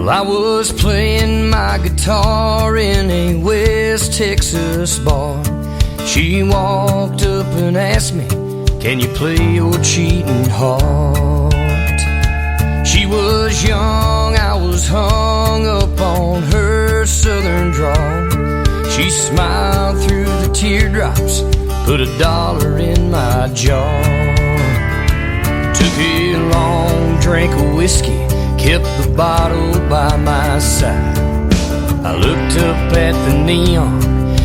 Well, I was playing my guitar in a West Texas bar. She walked up and asked me, "Can you play your cheating heart?" She was young, I was hung up on her southern drawl. She smiled through the teardrops, put $1 in my jaw. Took a long drink of whiskey, kept the bottle by my side. I looked up at the neon,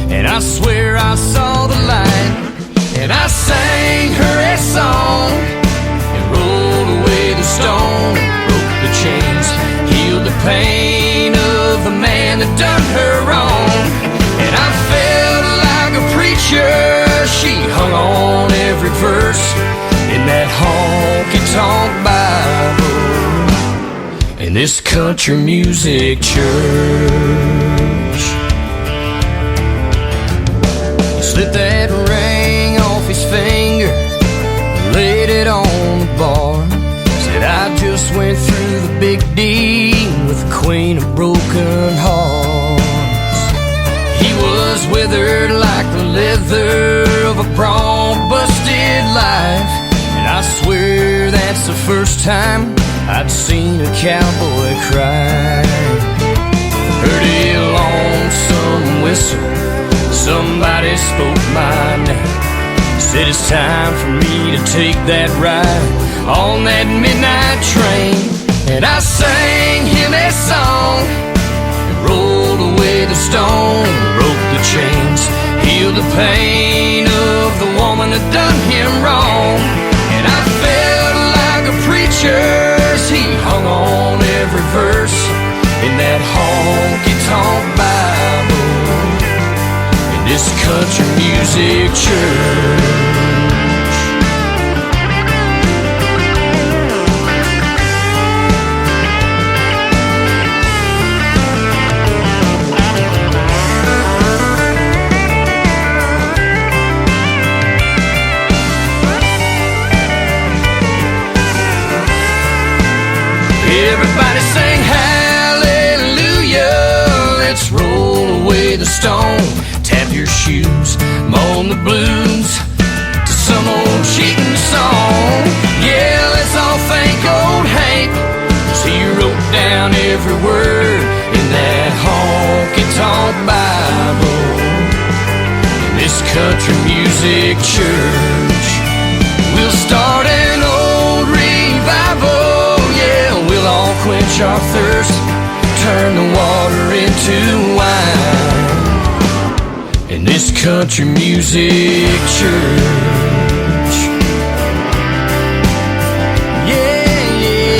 and I swear I saw the light. And I sang her a song, and rolled away the stone, broke the chains, healed the pain of the man that done her wrong. And I felt like a preacher, she hung on every verse in that honky-tonk Bible in this country music church. He slipped that ring off his finger, laid it on the bar. Said, "I just went through the big D with the queen of broken hearts." He was withered like the leather of a bronc-busted life, and I swear that's the first time I'd seen a cowboy cry. Heard a lonesome whistle, somebody spoke my name. Said it's time for me to take that ride on that midnight train. And I sang him a song, and rolled away the stone, broke the chains, healed the pain of the woman that done him wrong. And I felt like a preacher, he hung on every verse in that honky-tonk Bible in this country music church. Everybody sing hallelujah, let's roll away the stone. Tap your shoes, moan the blues to some old cheating song. Yeah, let's all thank old Hank, 'cause he wrote down every word in that honky-tonk Bible in this country music church. We'll start an old revival, we'll all quench our thirst, turn the water into wine in this country music church. Yeah, yeah,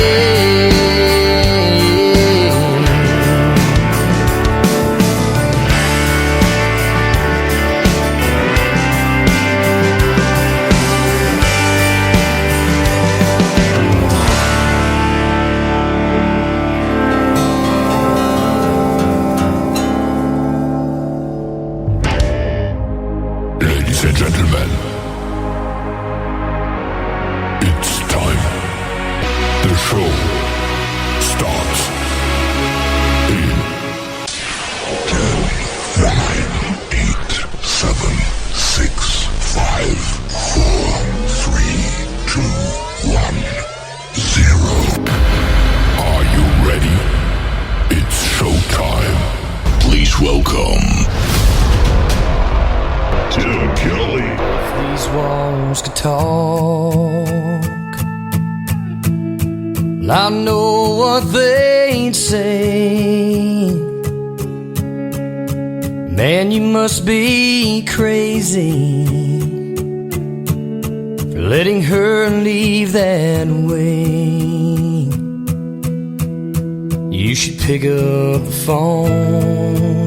Gentlemen, it's time. The show starts in 10, 9, 8, 7, 6, 5, 4, 3, 2, 1, 0. Are you ready? It's showtime. Please welcome Tim Kelly. If these walls could talk, I know what they'd say. Man, you must be crazy for letting her leave that way. You should pick up the phone,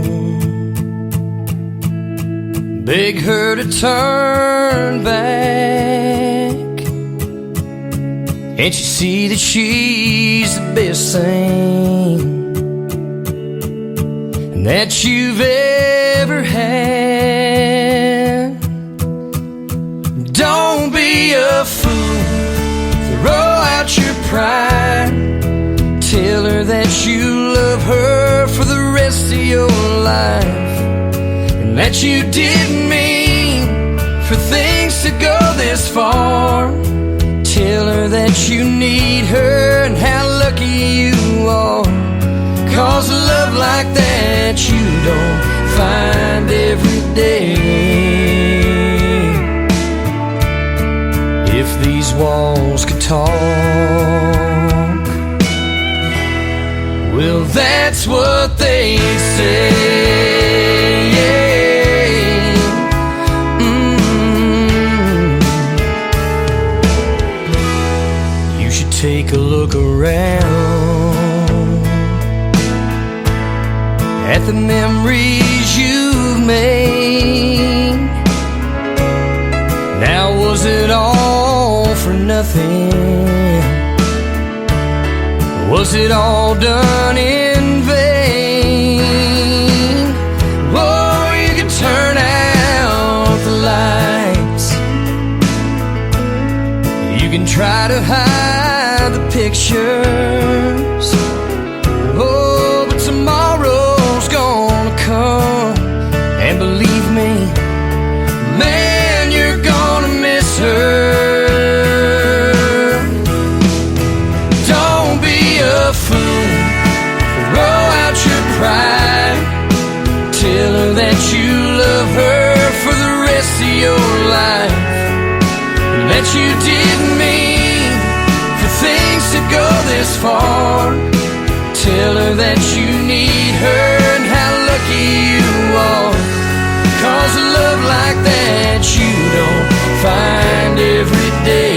beg her to turn back. Can't you see that she's the best thing that you've ever had? Don't be a fool, throw out your pride, Tell her that you love her for the rest of your life, and that you didn't mean for things to go this far. Tell her that you need her and how lucky you are, 'cause a love like that you don't find every day. If these walls could talk, well, that's what they'd say. You should take a look around at the memories you've made. Now, was it all for nothing? Was it all done in vain? Oh, you could turn out the lights, you can try to hide the pictures. Oh, but tomorrow's gonna come, and believe me, man, you're gonna miss her. Don't be a fool, throw out your pride. Tell her that you love her for the rest of your life, and that you didn't mean for things to go this far. Tell her that you need her and how lucky you are, 'cause a love like that you don't find every day.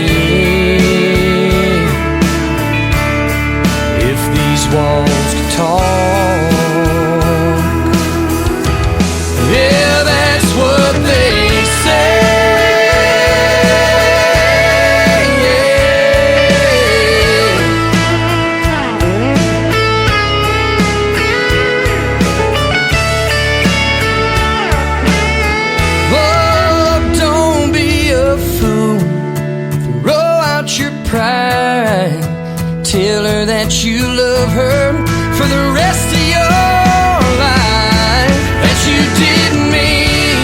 If these walls could talk, yeah, that's what they say. Pride. Tell her that you love her for the rest of your life, that you didn't mean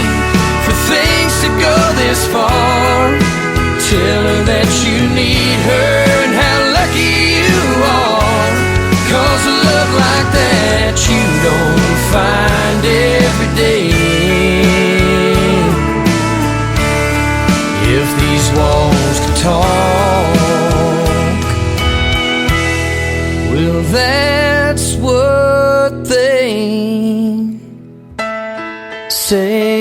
for things to go this far. Tell her that you need her and how lucky you are, 'cause a love like that you don't find every day. If these walls could talk, well, that's what they say.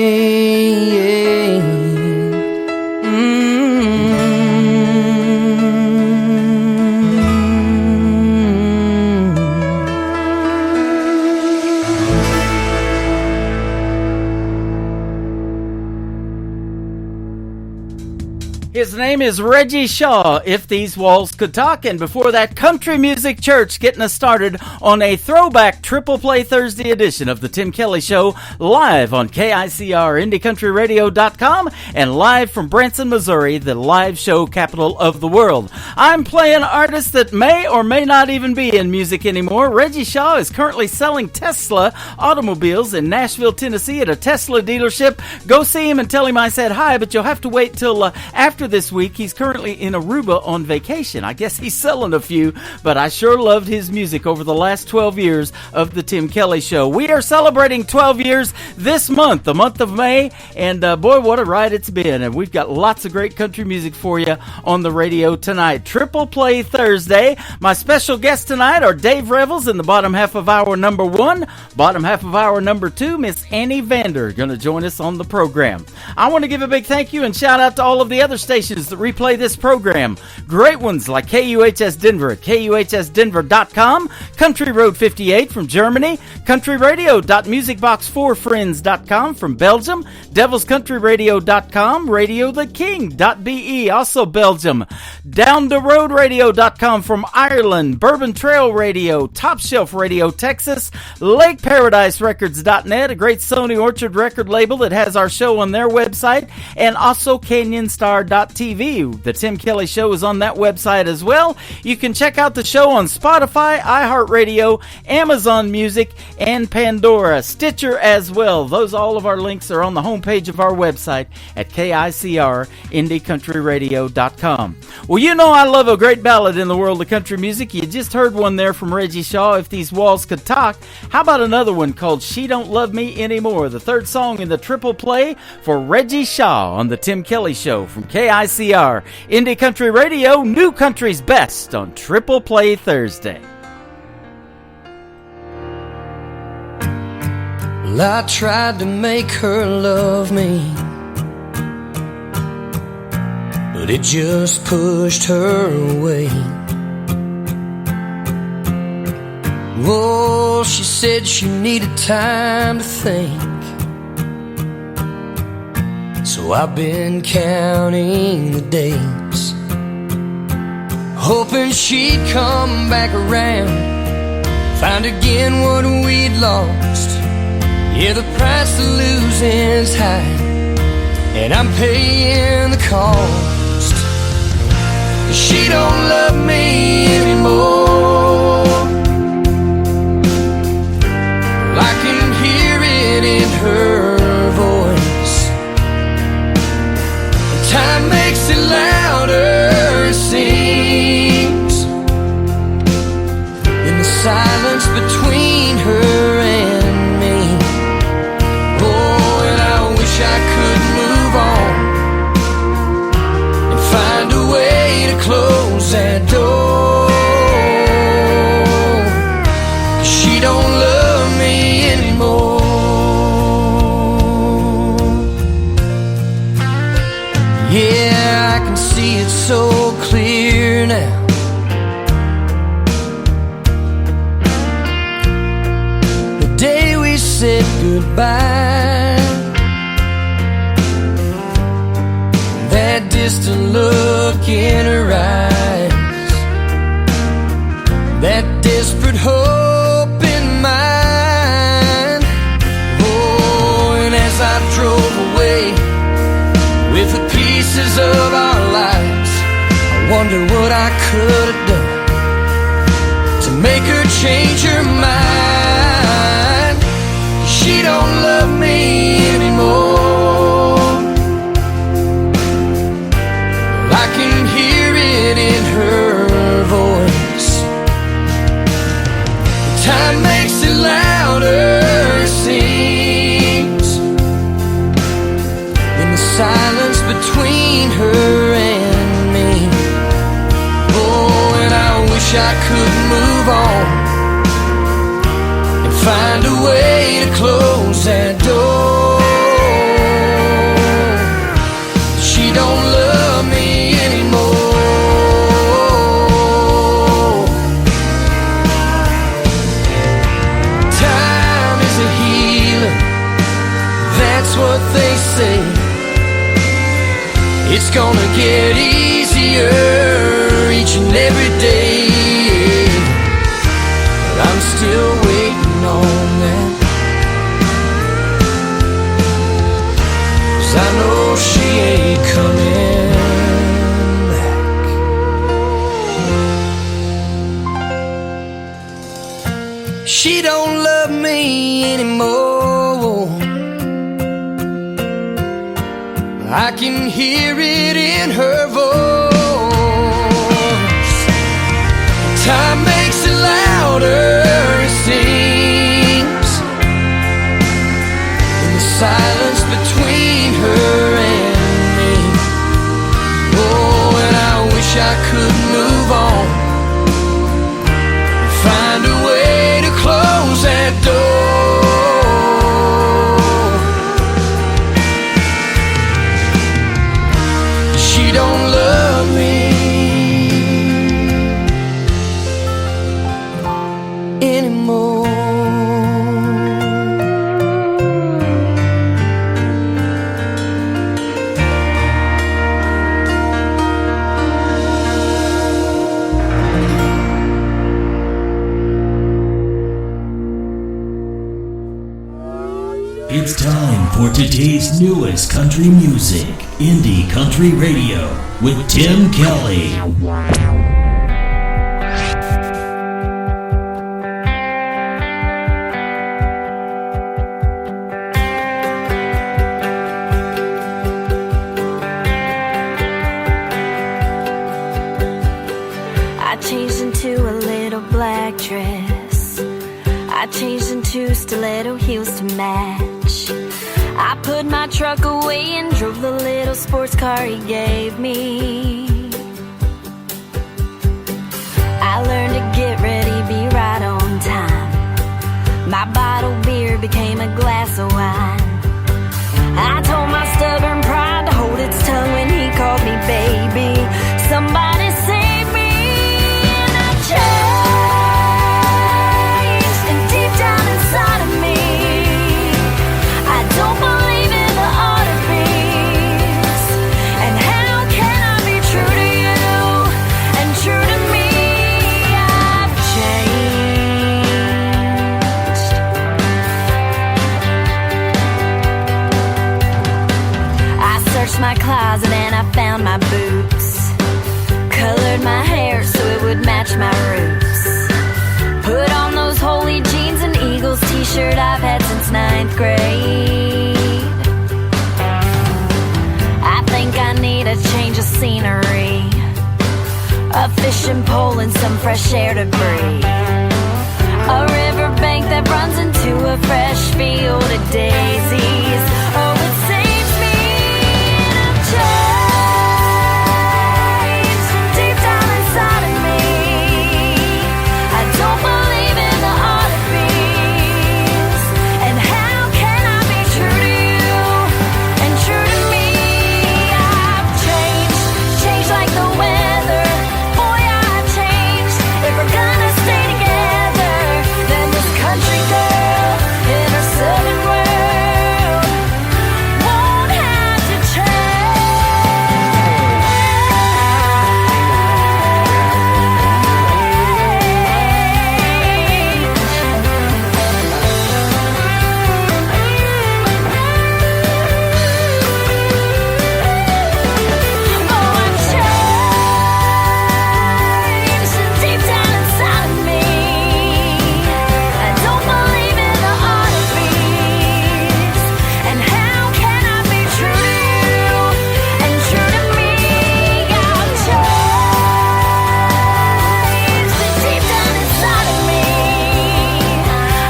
His name is Reggie Shaw, If These Walls Could Talk. And before that, Country Music Church getting us started on a throwback Triple Play Thursday edition of The Tim Kelly Show, live on KICR IndieCountryRadio.com and live from Branson, Missouri, the live show capital of the world. I'm playing artists that may or may not even be in music anymore. Reggie Shaw is currently selling Tesla automobiles in Nashville, Tennessee at a Tesla dealership. Go see him and tell him I said hi, but you'll have to wait till after this week. He's currently in Aruba on vacation. I guess he's selling a few, but I sure loved his music over the last 12 years of The Tim Kelly Show. We are celebrating 12 years this month, the month of May, and boy, what a ride it's been. And we've got lots of great country music for you on the radio tonight. Triple Play Thursday. My special guests tonight are Dave Revels in the bottom half of hour number 1. Bottom half of hour number 2, Miss Annie Vander going to join us on the program. I want to give a big thank you and shout out to all of the other stations that replay this program. Great ones like KUHS Denver at KUHSdenver.com, Country Road 58 from Germany, countryradio.musicbox4friends.com from Belgium, devilscountryradio.com, radiotheking.be, also Belgium, downtheroadradio.com from Ireland, Bourbon Trail Radio, Top Shelf Radio, Texas, LakeParadiseRecords.net, a great Sony Orchard record label that has our show on their website, and also CanyonStar.tv. The Tim Kelly Show is on that website as well. You can check out the show on Spotify, iHeartRadio, Amazon Music, and Pandora, Stitcher as well. All of our links are on the homepage of our website at KICR-IndieCountryRadio.com. Well, you know I love a great ballad in the world of country music. You just heard one there from Reggie Shaw, If These Walls Could Talk. How about another one called She Don't Love Me Anymore, the third song in the triple play for Reggie Shaw on the Tim Kelly Show from KICR, Indie Country Radio, New Country's Best on Triple Play Thursday. Well, I tried to make her love me, but it just pushed her away. Oh, she said she needed time to think, so I've been counting the days, hoping she'd come back around, find again what we'd lost. Yeah, the price of losing's high, and I'm paying the cost. She don't love me anymore. I can hear it in her voice. Time makes it louder, it seems, in the silence between her and I could move on and find a way to close that door. She don't love me anymore. Yeah, I can see it so clear now. The day we said goodbye, that distant look in her eyes, that desperate hope in mine. Oh, and as I drove away with the pieces of our lives, I wonder what I could have done to make her change her mind. She don't love me anymore. I can hear it in her voice. Time makes it louder, it seems, in the silence between her and me. Oh, and I wish I could move on and find a way to close that door. She don't love me anymore. Time is a healer, that's what they say. It's gonna get easier each and every day, but I'm still waiting on that, 'cause I know she ain't coming back. She don't love me anymore. I can hear it in her voice. Time makes it louder, it seems, in the silence between her and me. Oh, and I wish I could move on and find a way to close that door. She don't love me. Today's newest country music, Indie Country Radio, with Tim Kelly. I changed into a little black dress. I changed into stiletto heels to match. I put my truck away and drove the little sports car he gave me. I learned to get ready, be right on time. My bottled beer became a glass of wine. I told my stubborn pride to hold its tongue when he called me baby. Somebody save me, and I changed, and deep down inside of me, I don't believe in the art of peace. And how can I be true to you and true to me? I've changed. I searched my closet and I found my boots. Colored my hair so it would match my roots. Put on those holy jeans and Eagles t-shirt I've had since 9th grade. I think I need a change of scenery, a fishing pole and some fresh air to breathe, a riverbank that runs into a fresh field of daisies. Oh, it saves me, and I'm changed deep down inside of me. I don't believe in the art of peace. And how can I be true to you and true to me? I've changed, changed like the weather. Boy, I've changed. If we're gonna stay together, then this country girl in her southern world won't have to deep down inside of me. I don't believe in the art of peace. And how can I be true to you and true to me? I've changed deep down inside of me.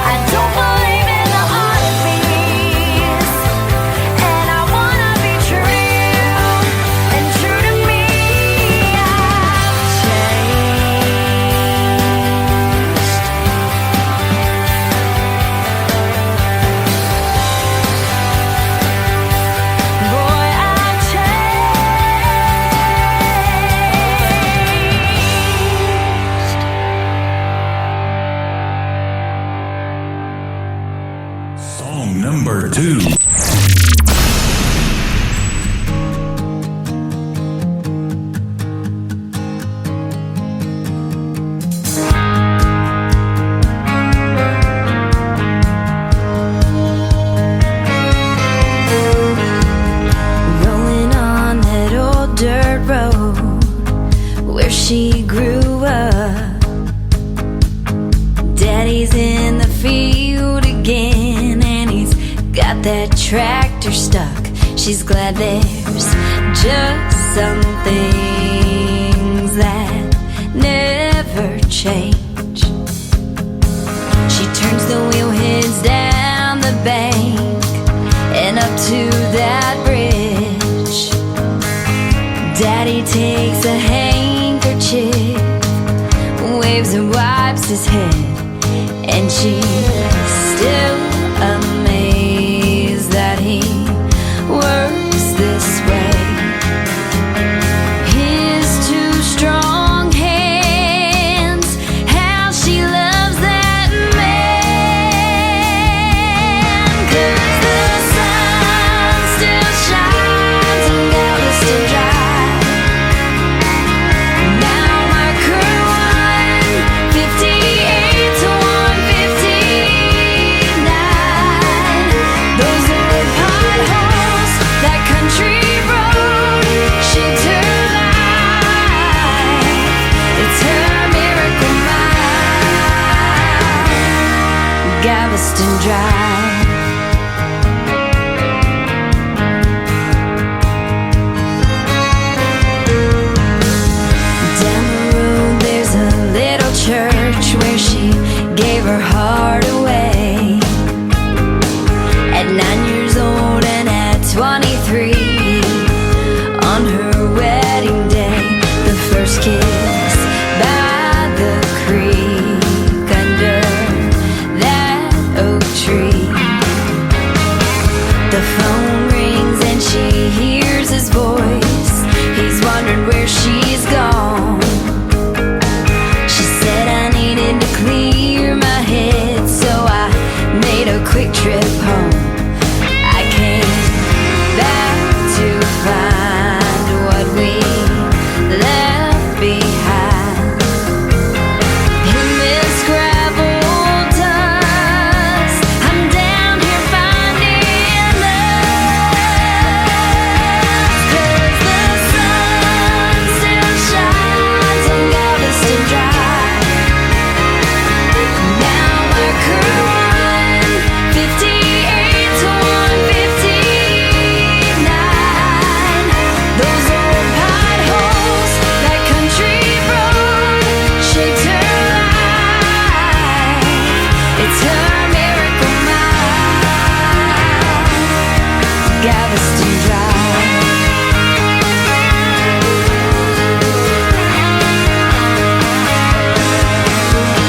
I don't believe in the art of peace. And I wanna be true to you and true to me. I've changed. Boy, I've changed. Song number 2. Rolling on that old dirt road where she grew up. Daddy's in the field again, and he's got that tractor stuck. She's glad there's just some things that never change. She turns the wheel, heads down the bank and up to that bridge. Daddy takes a handkerchief, waves and wipes his head, and she's still amazed that he works this way. His two strong hands, how she loves that man. 'Cause the sun still shines on Galveston Drive. Now my crew 158 to 159. Galveston Drive. Down the road there's a little church where she gave her heart away. At 9 years old and at 23, on her wedding day, the first kiss by the creek under that oak tree. The phone rings and she hears his voice. He's wondering where she's gone. She said I needed to clear my head, so I made a quick trip home. I came back to find what we left behind. In this gravel dust, I'm down here finding love. 'Cause the sun still shines on Galveston Drive. Now my crew run 58 to 159. Those old potholes, that country road shaped her life. It's her miracle mile, Galveston Drive.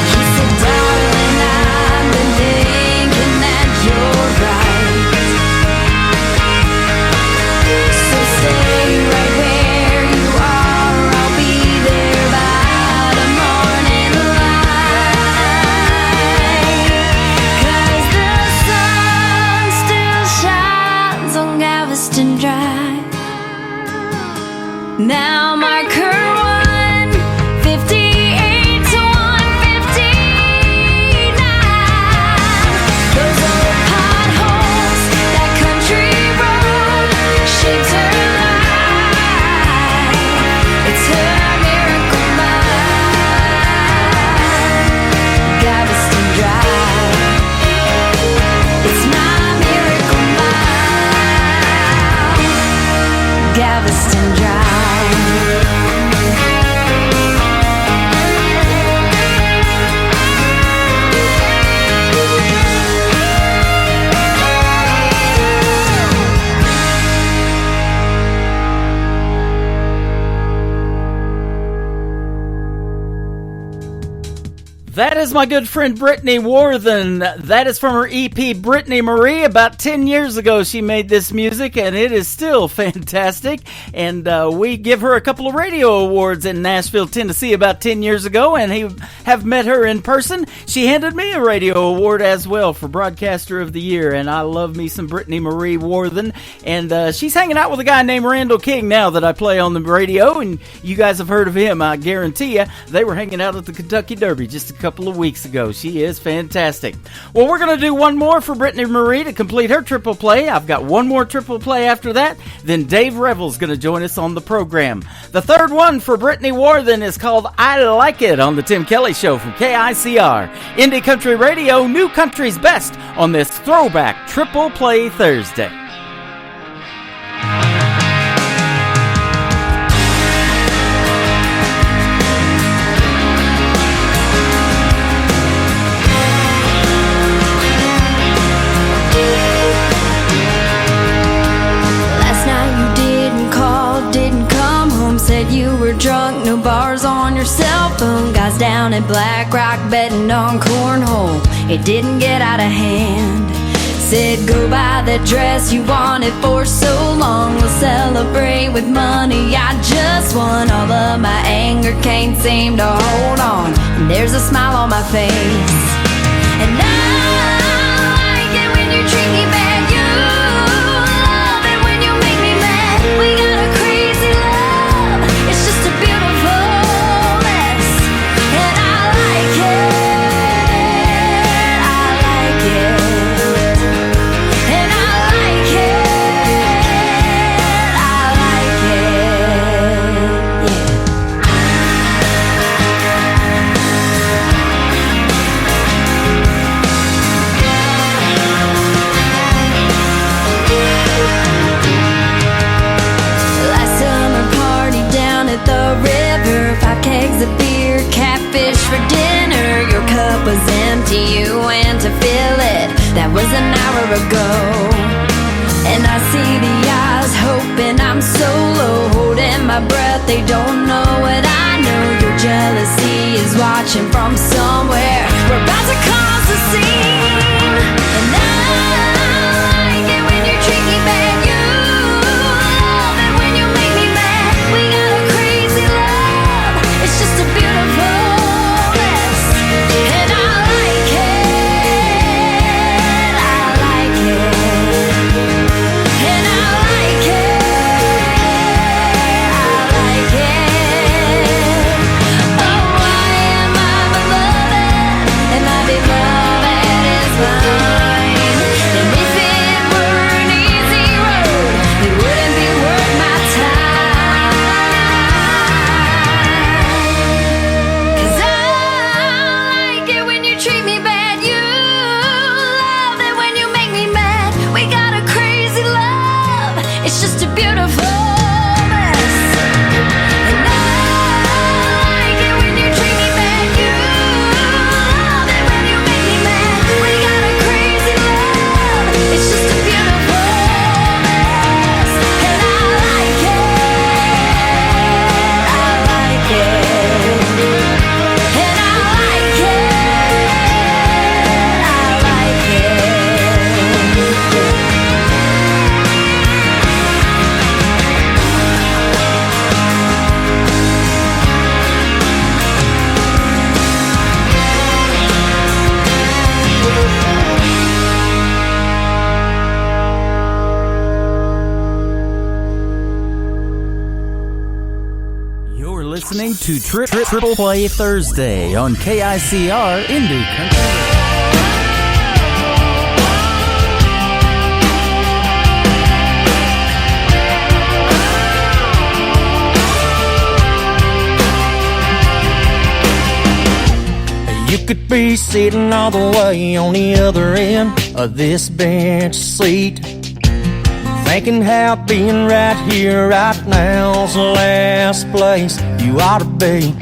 He said, darling, I've been thinking that you're right. So stay right where you are. I'll be there by the morning light. 'Cause the sun still shines on Galveston Drive. Now mark her 158 to 159. Those old potholes, that country road shapes her life. It's her miracle mile, Galveston Drive. It's my miracle mile, Galveston Drive. That is my good friend Brittany Worthen. That is from her EP Brittany Marie. About 10 years ago she made this music, and it is still fantastic. And we give her a couple of radio awards in Nashville, Tennessee about 10 years ago, and have met her in person. She handed me a radio award as well for Broadcaster of the Year, and I love me some Brittany Marie Worthen. And she's hanging out with a guy named Randall King now that I play on the radio, and you guys have heard of him, I guarantee you. They were hanging out at the Kentucky Derby just a couple of weeks ago. She is fantastic. Well, we're going to do one more for Brittany Marie to complete her triple play. I've got one more triple play after that. Then Dave Revel's going to join us on the program. The third one for Brittany Worthen is called I Like It on the Tim Kelly Show from KICR. Indie Country Radio, New Country's Best on this Throwback Triple Play Thursday. Said you were drunk, no bars on your cell phone. Guys down at Black Rock betting on cornhole. It didn't get out of hand. Said go buy the dress you wanted for so long. We'll celebrate with money I just won. All of my anger can't seem to hold on. And there's a smile on my face. And I like it when you treat me bad. You love it when you make me mad. We got a crazy love. It's just a beautiful mess. And I like it. I like it. And I like it. I like it. Yeah. ago. And I see the eyes hoping I'm so low, holding my breath, they don't know what I know. Your jealousy is watching from somewhere. We're about to cause a scene. And I like it when you treat me bad. You love it when you make me mad. We got a crazy love, it's just a beautiful mess. And I like it, I like it. And I like it, I like it. Oh, why am I beloved? And my beloved is mine. And if it were an easy road, it wouldn't be worth my time. 'Cause I like it when you treat me bad. You love it when you make me mad. We got a crazy love, it's just a beautiful mess. And I like it when you treat me bad. You love it when you make me mad. We got a crazy love, it's just a beautiful mess. And I like it, I like it. And I like it, I like it. You're listening to Triple Play Thursday on KICR Indie Country. You could be sitting all the way on the other end of this bench seat, thinking how being right here, right now's the last place you ought to be.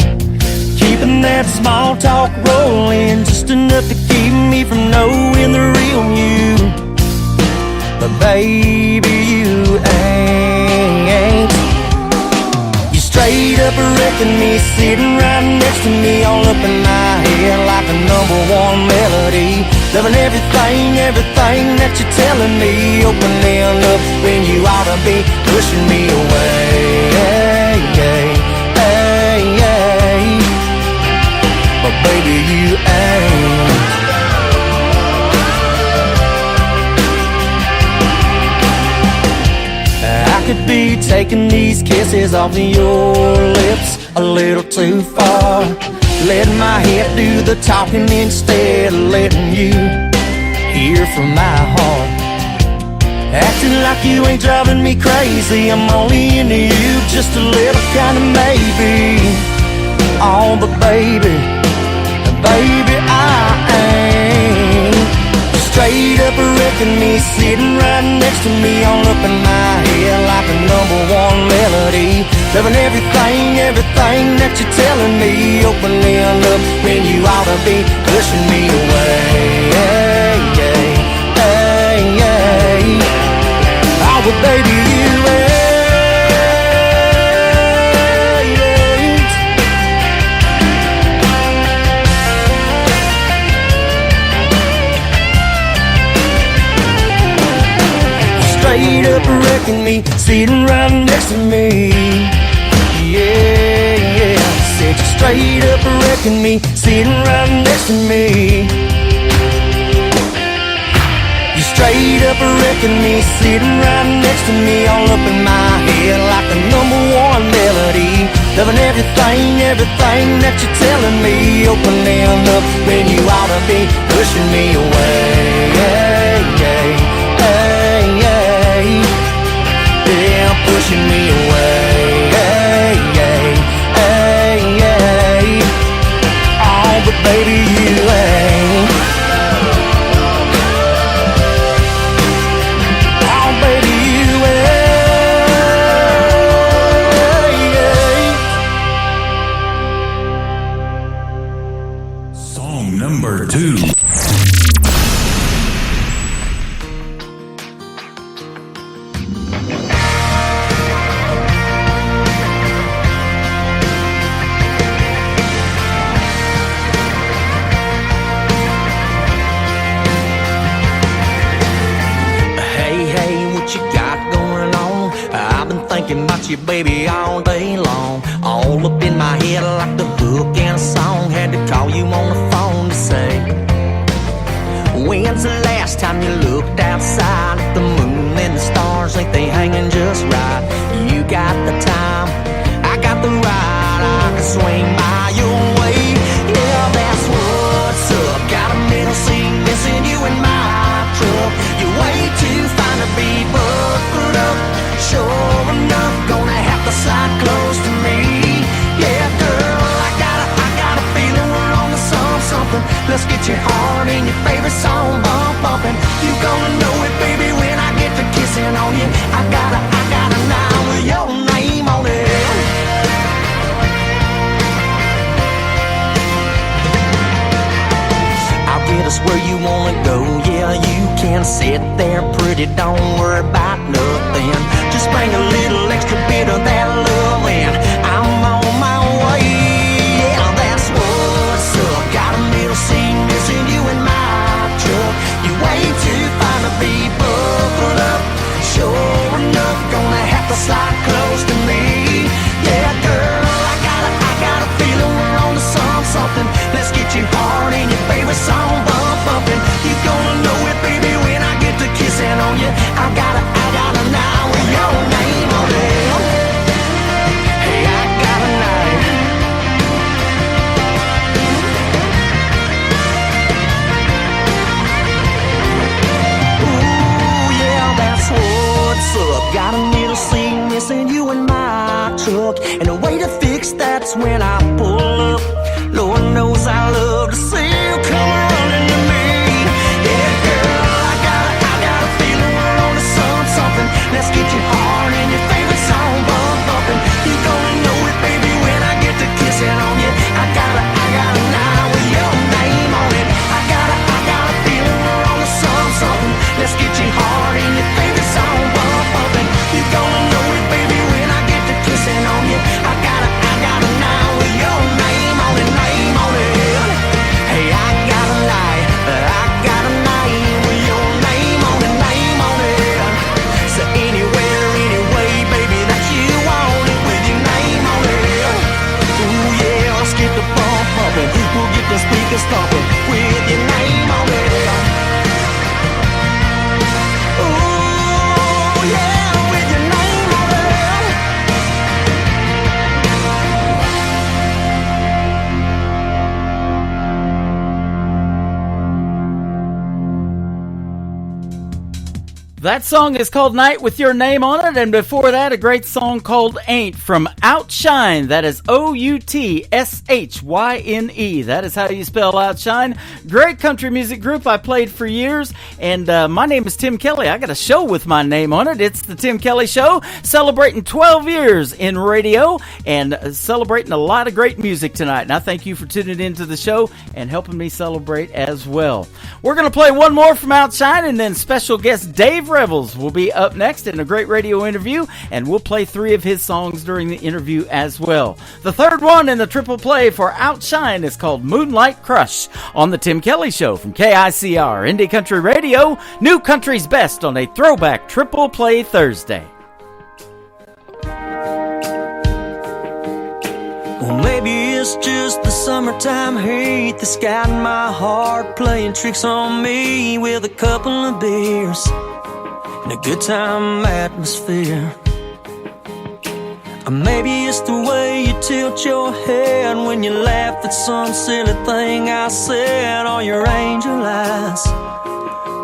Keeping that small talk rolling, just enough to keep me from knowing the real you. But baby, you ain't. You straight up wrecking me, sitting right next to me, all up in my head like a #1 melody. Loving everything, everything that you're telling me, opening up when you ought to be pushing me away. But baby, you ain't. I could be taking these kisses off of your lips a little too far, letting my head do the talking instead of letting you hear from my heart. Acting like you ain't driving me crazy, I'm only into you just a little, kind of maybe. Oh, but baby, baby, I ain't. Straight up wrecking me, sitting right next to me, all up in my head like a #1 melody. Loving everything, everything that you're telling me, opening up when you ought to be pushing me away. Oh, but baby, you ain't. Straight up wrecking me, sitting right next to me. Yeah. Said you straight up wrecking me, sitting right next to me. You straight up wrecking me, sitting right next to me, all up in my head like a #1 melody. Loving everything, everything that you're telling me, opening up when you ought to be pushing me away. Yeah, pushing me away. Oh, but baby, you ain't. Oh, baby, you ain't. Song number 2. baby, all day long. All up in my head like the hook in a song. Had to call you on the phone to say, when's the last time you looked outside at the moon and the stars? Ain't they hanging just right? You got the time, I got the ride. I can swing by your way. Yeah, that's what's up. Got a middle seat missing you in my truck. You're way too fine to be buckled up. Sure enough, gonna have to slide close to me. Yeah, girl, I got a feeling we're on to something. Let's get your heart and your favorite song bumping. You gonna know it, baby, when I get to kissing on you. I got a night with your name on it. I'll get us where you wanna go. Yeah, you can sit there pretty, don't worry about nothing. Just bring a little extra bit of that love and I'm on my way. Yeah, that's what's up. Got a middle seat missing you in my truck. You're way too fine to be buckled up. Sure enough, gonna have to slide close to me. Yeah, girl, I got a feeling we're on to something. Let's get your heart and your favorite song bumping. You gonna know it, baby, when I get to kissing on you. I got a night with your name on it. Hey, I got a night. Ooh, yeah, that's what's up. Got a middle seat missing you in my truck. And the way to fix that's when I pull up. Lord knows I love to see you come running to me. Yeah, girl, I got a feeling we're on to something. Let's get your heart and your favorite song bumping. You gonna know it, baby, when I get to kissing on you. I got a night with your name on it. I got a feeling we're on to something. Let's get your heart and your favorite song bumping. You gonna know it, baby, when I get to kissing on you. I got a night with your name on it, name on it. Hey, I got a night with your name on it, name on it. So anywhere, anyway, baby, that you want it with your name on it. Ooh yeah, let's get the bump bumping. We'll get the speakers thumping with your name on it. Ooh yeah, with your name on it. That song is called Night with Your Name on It, and before that, a great song called Ain't from Outshine. That is Outshine. That is how you spell Outshine. Great country music group I played for years, and my name is Tim Kelly. I got a show with my name on it. It's the Tim Kelly Show, celebrating 12 years in radio and celebrating a lot of great music tonight. And I thank you for tuning into the show and helping me celebrate as well. We're going to play one more from Outshine, and then special guest Dave Revels will be up next in a great radio interview, and we'll play 3 of his songs during the interview as well. The third one in the triple play for Outshine is called Moonlight Crush on the Tim Kelly Show from KICR Indie Country Radio, New Country's Best on a throwback triple play Thursday. Well, maybe it's just the summertime heat that's got my heart playing tricks on me with a couple of beers and a good time atmosphere. Or maybe it's the way you tilt your head when you laugh at some silly thing I said, or your angel eyes.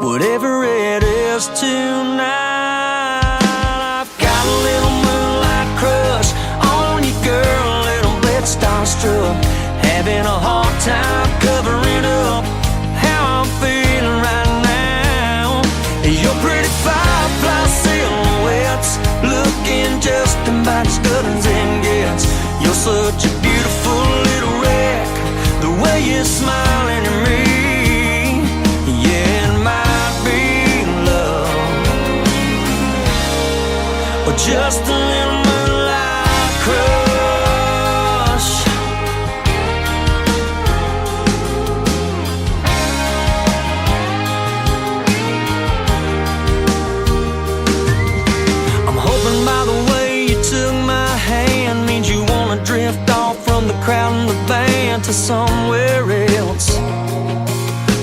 Whatever it is tonight, I've got a little moonlight crush on you, girl, a little bit starstruck, having a hard time covering up how I'm feeling right now. Your pretty firefly silhouettes looking just about as good as it gets. You're such a beautiful little wreck, the way you're smiling at me. Yeah, it might be love, or just a little moonlight crush. I'm hoping by the way you took my to somewhere else,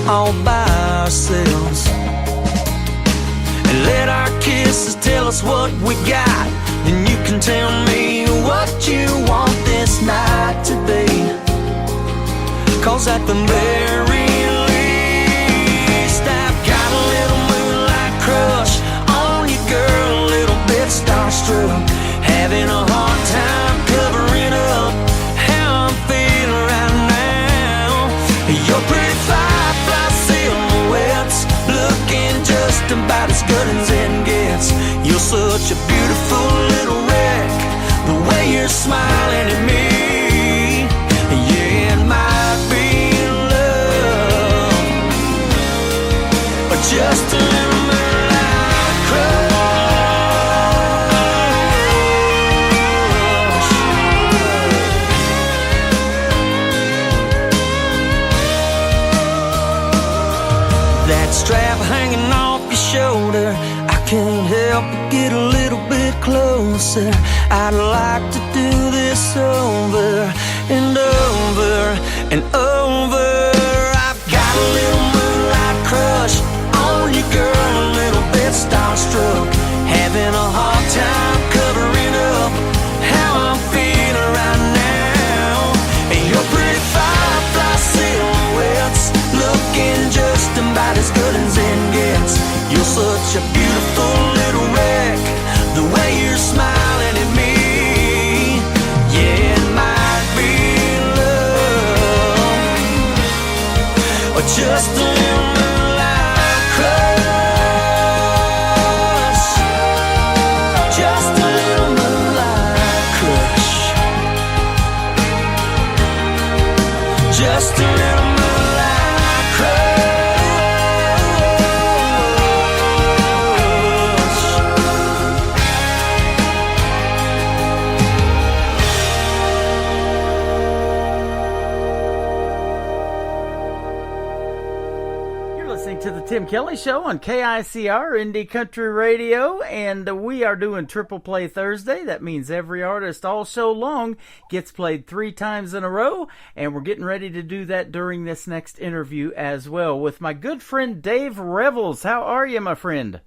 all by ourselves, and let our kisses tell us what we got. And you can tell me what you want this night to be, 'cause at the very least I've got a little moonlight crush on you, girl, a little bit starstruck, having a hard time covering up how I'm feeling right now. Your pretty firefly silhouettes looking just about as good as it gets. You're such a beautiful little wreck, the way you're smiling at me. Yeah, it might be love, or just a little moonlight crush. That strap hanging off your shoulder, I can't help but get a little bit closer. I'd like to do this over and over and over. I've got a little moonlight crush on you, girl, a little bit starstruck, having a hard time covering up how I'm feeling right now. And your pretty firefly silhouettes looking just about as good as it gets. You're such a beautiful little wreck, the way you're smiling at me. Yeah, it might be love, or just a little moonlight crush, just a little moonlight crush, just a little moonlight crush. To the Tim Kelly Show on KICR Indie Country Radio, and we are doing Triple Play Thursday. That means every artist all show long gets played 3 times in a row, and we're getting ready to do that during this next interview as well with my good friend Dave Revels. How are you, my friend?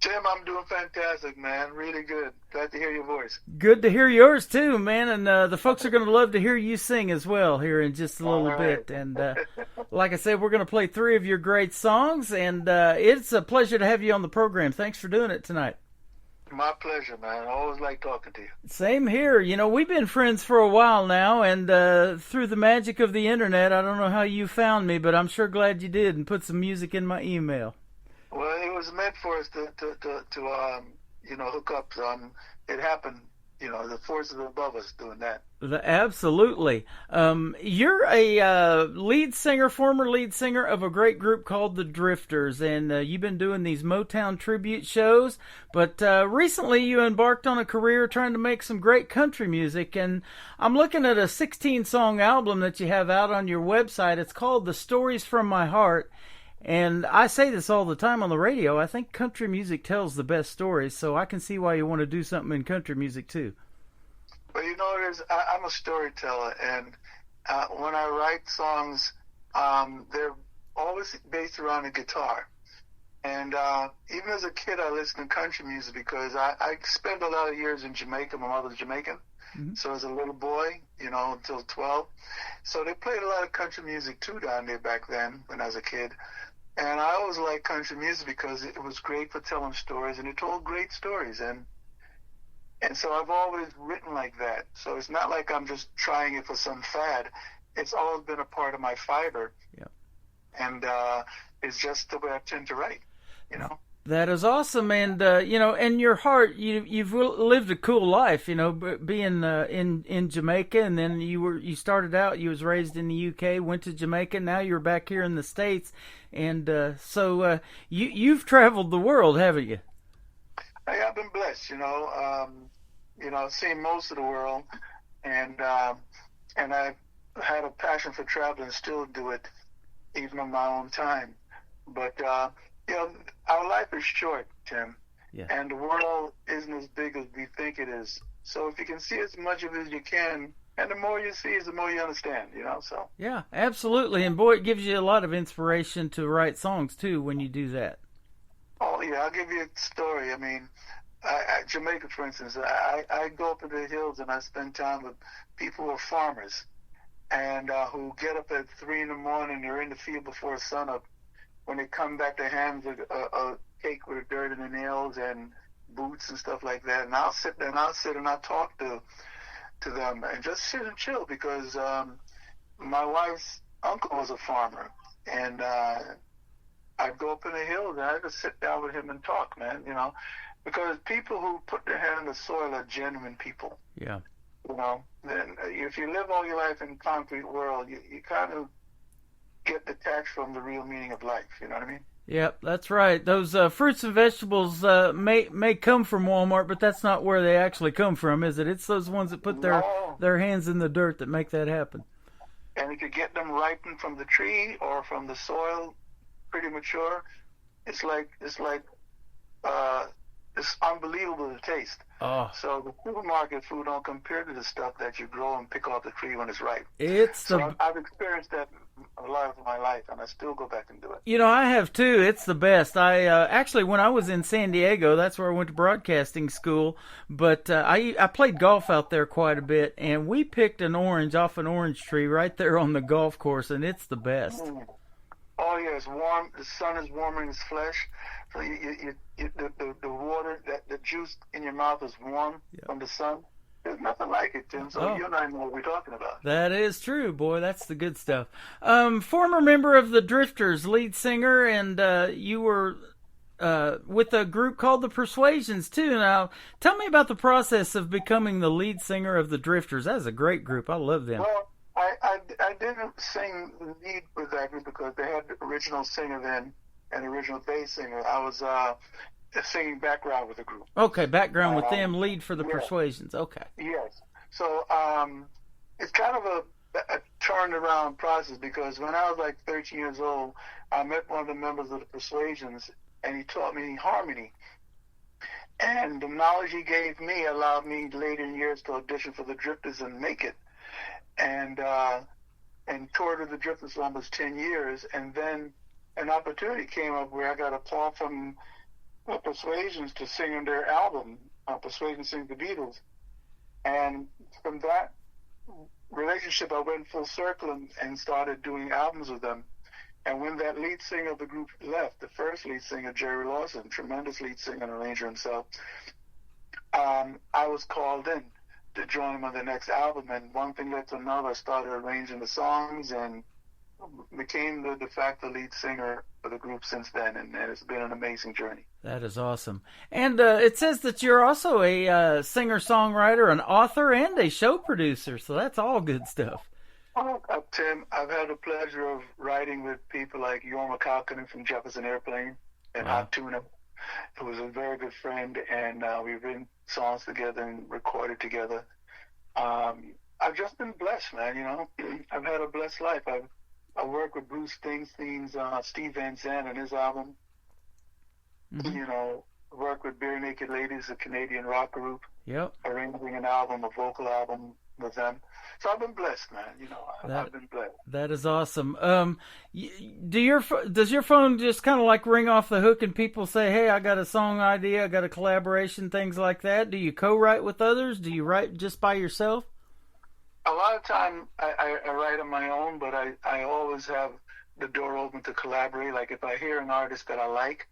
Tim, I'm doing fantastic, man. Really good. Glad to hear your voice. Good to hear yours too, man. And the folks are going to love to hear you sing as well here in just a little bit. And like I said, we're going to play 3 of your great songs, and it's a pleasure to have you on the program. Thanks for doing it tonight. My pleasure, man. I always like talking to you. Same here. You know, we've been friends for a while now, and through the magic of the internet, I don't know how you found me, but I'm sure glad you did and put some music in my email. Well, it was meant for us to hook up. It happened, the forces above us doing that. Absolutely. You're a former lead singer of a great group called the Drifters, and you've been doing these Motown tribute shows, but recently you embarked on a career trying to make some great country music, and I'm looking at a 16-song album that you have out on your website. It's called The Stories From My Heart. And I say this all the time on the radio. I think country music tells the best stories, so I can see why you want to do something in country music too. Well, I'm a storyteller, and when I write songs, they're always based around a guitar. And even as a kid, I listened to country music because I spent a lot of years in Jamaica. My mother's Jamaican. Mm-hmm. So as a little boy, until 12. So they played a lot of country music too down there back then when I was a kid. And I always liked country music because it was great for telling stories, and it told great stories. And so I've always written like that. So it's not like I'm just trying it for some fad. It's always been a part of my fiber. Yeah. And it's just the way I tend to write, That is awesome, and and your heart, you've lived a cool life, being in Jamaica, and then you started out. You was raised in the UK, went to Jamaica, now you're back here in the States, and so you've traveled the world, haven't you? I've been blessed, I've seen most of the world, and I've had a passion for traveling, still do it, even on my own time, but. Our life is short, Tim, yeah. And the world isn't as big as we think it is. So if you can see as much of it as you can And the more you see is the more you understand, so. Yeah, absolutely. And boy, it gives you a lot of inspiration to write songs too when you do that. Oh, yeah, I'll give you a story. I mean, Jamaica, for instance, I go up in the hills and I spend time with people who are farmers and who get up at 3 in the morning. They're in the field before sun up. When they come back, their hands are caked with dirt in the nails and boots and stuff like that. And I'll sit there and I'll talk to them and just sit and chill because my wife's uncle was a farmer. And I'd go up in the hills and I'd just sit down with him and talk, man, because people who put their hand in the soil are genuine people. Yeah. Then if you live all your life in the concrete world, you kind of get detached from the real meaning of life. You know what I mean? Yep, that's right. Those fruits and vegetables may come from Walmart, but that's not where they actually come from, is it? It's those ones that put their hands in the dirt that make that happen. And if you get them ripened from the tree or from the soil, pretty mature, it's unbelievable to taste. Oh. So the supermarket food don't compare to the stuff that you grow and pick off the tree when it's ripe. I've experienced that a lot of my life, and I still go back and do it. I have too. It's the best. I actually, when I was in San Diego, that's where I went to broadcasting school. But I played golf out there quite a bit, and we picked an orange off an orange tree right there on the golf course, and it's the best. Oh yeah, it's warm. The sun is warming his flesh, so the water, the juice in your mouth is warm from the sun. There's nothing like it, Tim. So you and I know what we're talking about. That is true, boy. That's the good stuff. Former member of the Drifters, lead singer, and you were with a group called the Persuasions too. Now, tell me about the process of becoming the lead singer of the Drifters. That's a great group. I love them. Well, I didn't sing the lead with that group because they had the original singer then and the original bass singer. I was singing background with the group. Okay, background with them, lead for the Persuasions. Okay. Yes. So it's kind of a turned around process because when I was like 13 years old, I met one of the members of the Persuasions and he taught me harmony. And the knowledge he gave me allowed me later in years to audition for the Drifters and make it. And toured with the Drifters for almost 10 years. And then an opportunity came up where I got a call from Persuasions to sing on their album, Persuasion Sings the Beatles. And from that relationship, I went full circle and started doing albums with them. And when that lead singer of the group left, the first lead singer, Jerry Lawson, tremendous lead singer and arranger himself, I was called in to join him on the next album. And one thing led to another. I started arranging the songs and became the de facto lead singer for the group since then, and it's been an amazing journey. That is awesome. And it says that you're also a singer-songwriter, an author, and a show producer, so that's all good stuff. Oh, Tim, I've had the pleasure of writing with people like Jorma Kaukonen from Jefferson Airplane and Hot Tuna, who was a very good friend, and we've written songs together and recorded together. I've just been blessed, man, I've had a blessed life. I work with Bruce Springsteen's Steve Van Zandt and his album. Mm-hmm. Work with Bare Naked Ladies, a Canadian rock group. Yep. Arranging an album, a vocal album with them. So I've been blessed, man. I've been blessed. That is awesome. Does your phone just kind of like ring off the hook and people say, hey, I got a song idea, I got a collaboration, things like that? Do you co-write with others? Do you write just by yourself? A lot of time I write on my own, but I always have the door open to collaborate. Like if I hear an artist that I like,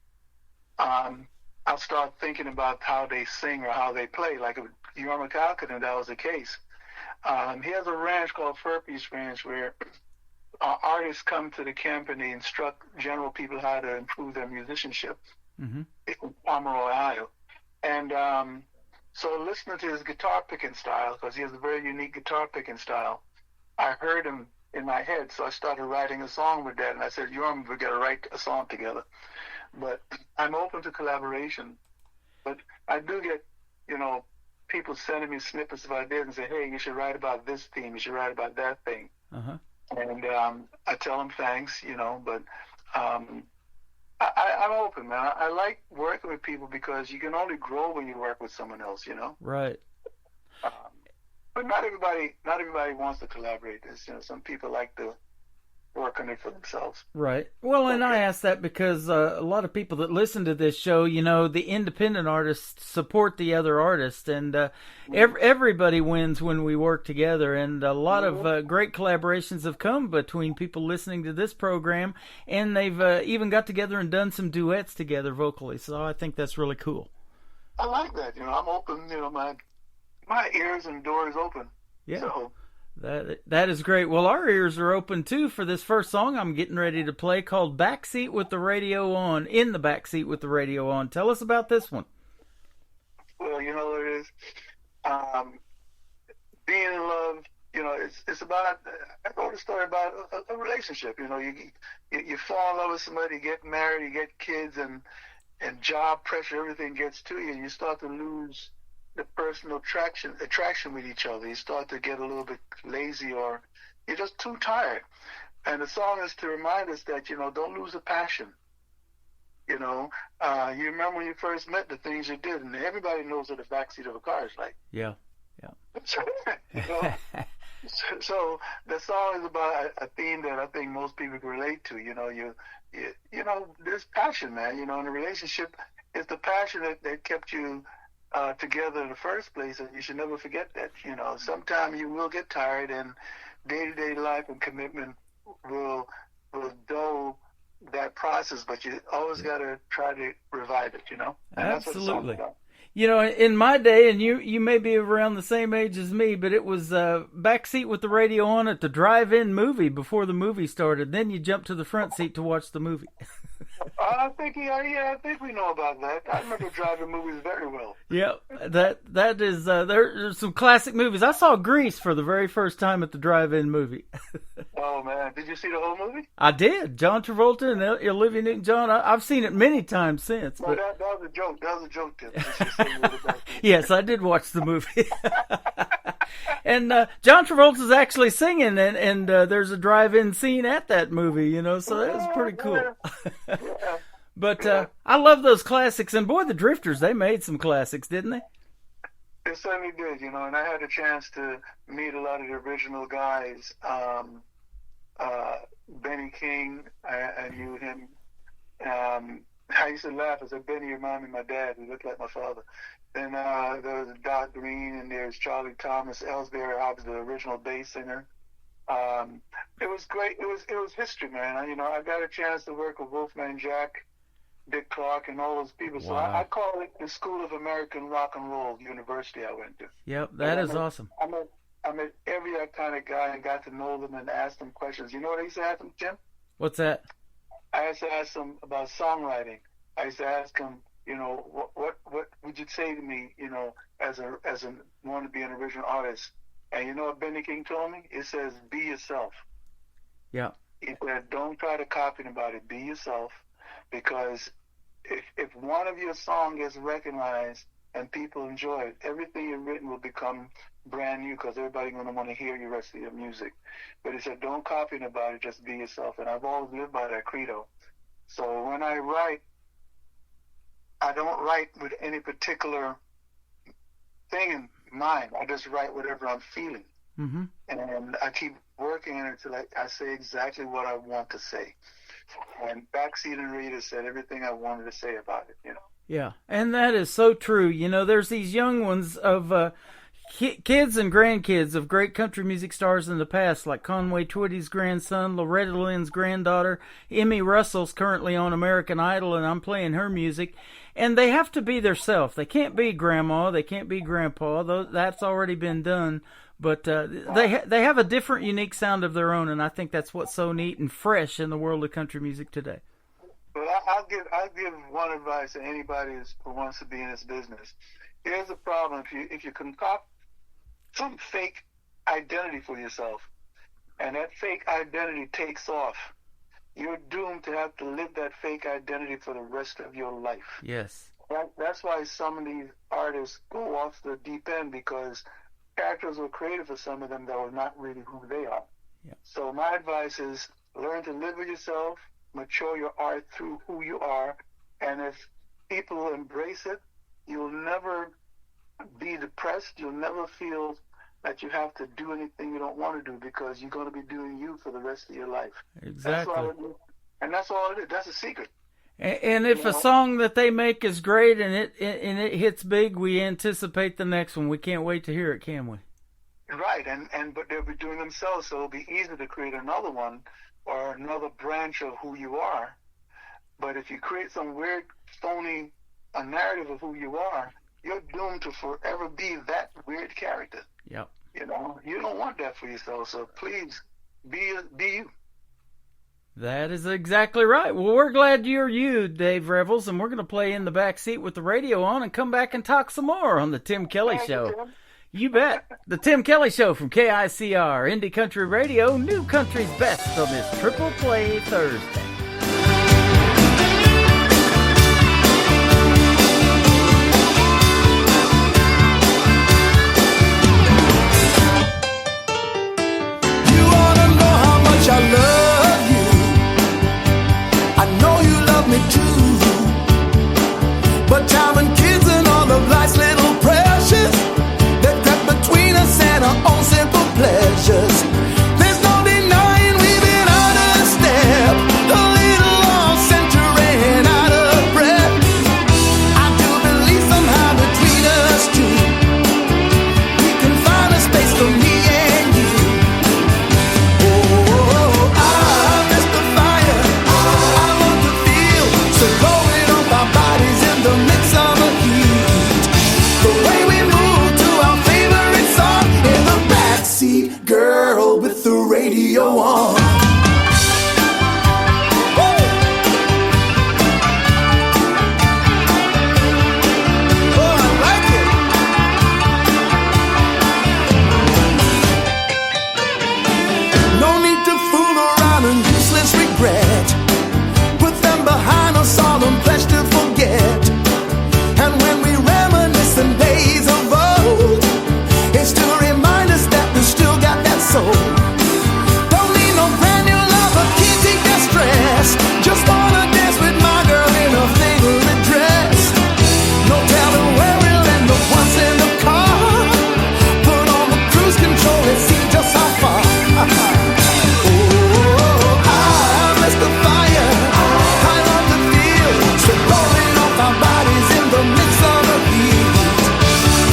I'll start thinking about how they sing or how they play. Like with Jorma Kaukonen, that was the case. He has a ranch called Furpees Ranch where artists come to the camp and they instruct general people how to improve their musicianship. Mm-hmm. In Pomeroy, Ohio. And so listening to his guitar picking style, because he has a very unique guitar picking style, I heard him in my head, so I started writing a song with that, and I said, Jorma, we got to write a song together. But I'm open to collaboration. But I do get, people sending me snippets of ideas and say, hey, you should write about this theme, you should write about that thing. Uh-huh. And I tell them thanks, but I'm open, man. I like working with people because you can only grow when you work with someone else, Right. But not everybody wants to collaborate. Some people like to work on it for themselves. Right. Well, and I ask that because a lot of people that listen to this show, the independent artists support the other artists, and everybody wins when we work together. And a lot of great collaborations have come between people listening to this program, and they've even got together and done some duets together vocally. So I think that's really cool. I like that. I'm open. My ears and doors open. Yeah. So. That is great. Well, our ears are open too for this first song I'm getting ready to play, called "Backseat with the Radio On." In the backseat with the radio on. Tell us about this one. Well, it is being in love. It's about. I wrote a story about a relationship. You fall in love with somebody, you get married, you get kids, and job pressure, everything gets to you, and you start to lose the personal attraction with each other. You start to get a little bit lazy, or you're just too tired. And the song is to remind us that, don't lose the passion. You remember when you first met, the things you did, and everybody knows what the backseat of a car is like. Yeah. So the song is about a theme that I think most people can relate to. There's passion, man. In a relationship, it's the passion that kept you together in the first place, and you should never forget that. Sometimes you will get tired, and day-to-day life and commitment will dull that process, but you always got to try to revive it. And that's Absolutely. what the song's about. In my day, and you may be around the same age as me, but it was backseat with the radio on at the drive-in movie before the movie started. Then you jump to the front seat to watch the movie. I think we know about that. I remember driving movies very well. Yeah, that is there's some classic movies. I saw Grease for the very first time at the drive-in movie. Oh man, did you see the whole movie? I did. John Travolta and Olivia Newton-John. I've seen it many times since. No, But that was a joke. That was a joke, Tim. yes, I did watch the movie. And John Travolta's actually singing, and there's a drive-in scene at that movie, so that was pretty cool. Yeah. But I love those classics, and boy, the Drifters, they made some classics, didn't they? They certainly did, and I had a chance to meet a lot of the original guys. Benny King, I knew him. I used to laugh. I said, Benny reminded me of my dad. He looked like my father. Then there was Doc Green, and there's Charlie Thomas, Ellsbury Hobbs, the original bass singer. It was great. It was history, man. I got a chance to work with Wolfman Jack, Dick Clark, and all those people. So Wow. I call it the School of American Rock and Roll university I went to. Yep, that is awesome. I met every kind of guy and got to know them and asked them questions. You know what I used to ask them, Jim? What's that? I used to ask them about songwriting. I used to ask them, what would you say to me, as a want to be an original artist? And you know what Benny King told me? It says, be yourself. Yeah. He said, don't try to copy anybody. Be yourself, because if one of your songs gets recognized and people enjoy it, everything you've written will become brand new, because everybody's going to want to hear your rest of your music. But he said, don't copy anybody, just be yourself. And I've always lived by that credo. So when I write, I don't write with any particular thing in mind. I just write whatever I'm feeling. Mm-hmm. And I keep working on it until I say exactly what I want to say. And Backseat and Rita said everything I wanted to say about it, Yeah, and that is so true. There's these young ones of kids and grandkids of great country music stars in the past, like Conway Twitty's grandson, Loretta Lynn's granddaughter, Emmy Russell's currently on American Idol, and I'm playing her music. And they have to be themselves. They can't be grandma. They can't be grandpa. That's already been done. But they have a different, unique sound of their own, and I think that's what's so neat and fresh in the world of country music today. Well, I'll give one advice to anybody who wants to be in this business. Here's the problem: if you concoct some fake identity for yourself, and that fake identity takes off, you're doomed to have to live that fake identity for the rest of your life. Yes. That's why some of these artists go off the deep end, because characters were created for some of them that were not really who they are. Yeah. So my advice is learn to live with yourself, mature your art through who you are, and if people embrace it, you'll never be depressed. You'll never feel that you have to do anything you don't want to do, because you're going to be doing you for the rest of your life. Exactly. That's all it is. That's a secret. And if a song that they make is great and it hits big, we anticipate the next one. We can't wait to hear it, can we? Right, but they'll be doing themselves, so it'll be easy to create another one or another branch of who you are. But if you create some weird, phony a narrative of who you are, you're doomed to forever be that weird character. Yep. You know, you don't want that for yourself, so please be you. That is exactly right. Well, we're glad you're you, Dave Revels, and we're going to play In the Back Seat with the radio on and come back and talk some more on the Tim Kelly Show. You bet. The Tim Kelly Show from KICR, Indie Country Radio, New Country's Best on this Triple Play Thursday. You wanna know how much I love you? I know you love me too. But time and kids and all of life's little precious, they've crept between us and our own simple pleasures. There's no denying we've been out of step, a little lost, century and out of breath. I do believe somehow between us two, we can find a space for me and you. Oh, I miss the fire, I want to feel, so rolling off our bodies in the midsummer heat. The way we move to our favorite song in the backseat, girl, with the radio on. Oh, I like it. No need to fool around and useless regret. Put them behind us, all them pledge to forget. And when we reminisce in days of old, it's to remind us that we still got that soul. Don't need no brand new love, but can't take that stress. Just wanna dance with my girl in her favorite dress. No telling where we'll end up once in the car. Put on the cruise control and see just how far. Oh, I miss the fire, I love the feel, so rolling off our bodies in the midsummer heat.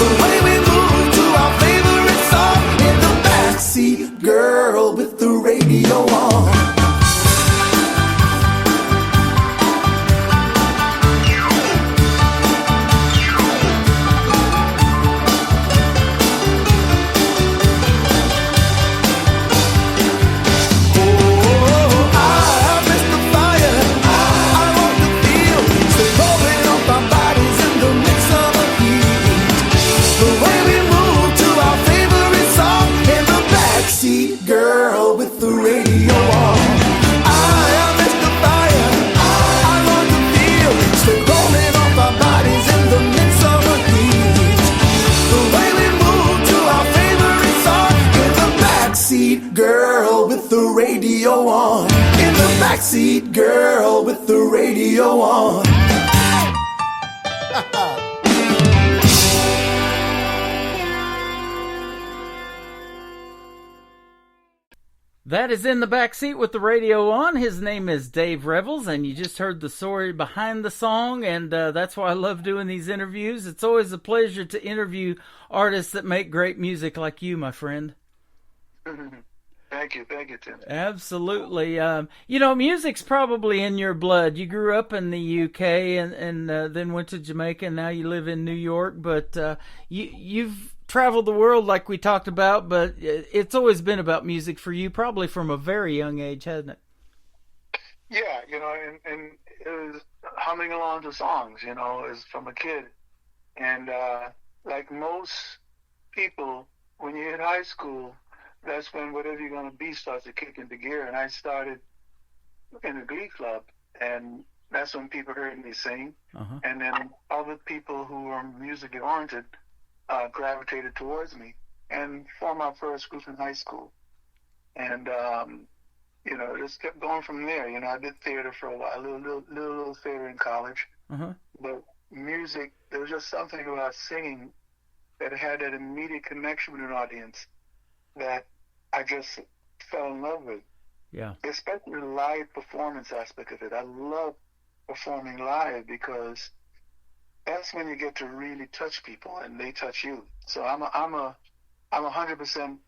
The way we move to our favorite song in the backseat, girl, with the radio on. Oh, I miss the fire, I want to feel, so rolling off our bodies in the midsummer heat. The way we move to our favorite song in the backseat, girl, with the radio on. I miss the fire, I want to feel, so rolling off our bodies in the midsummer heat. The way we move to our favorite song in the backseat, girl, with the radio on. In the backseat, girl, with the radio on. That is In the Back Seat with the radio on. His name is Dave Revels, and you just heard the story behind the song, and that's why I love doing these interviews. It's always a pleasure to interview artists that make great music like you, my friend. Thank you, Tim. Absolutely. You know, music's probably in your blood. You grew up in the UK and then went to Jamaica, and now you live in New York, but you've traveled the world like we talked about, but it's always been about music for you, probably from a very young age, hasn't it? Yeah, you know, and it was humming along to songs, you know, as from a kid. And like most people, when you hit high school, that's when whatever you're going to be starts to kick into gear. And I started in a glee club, and that's when people heard me sing. Uh-huh. And then other people who were musically oriented gravitated towards me and formed my first group in high school. And, you know, it just kept going from there. You know, I did theater for a while, little theater in college. Uh-huh. But music, there was just something about singing that had that immediate connection with an audience that I just fell in love with. Yeah. Especially the live performance aspect of it. I love performing live because that's when you get to really touch people and they touch you. So I'm a 100%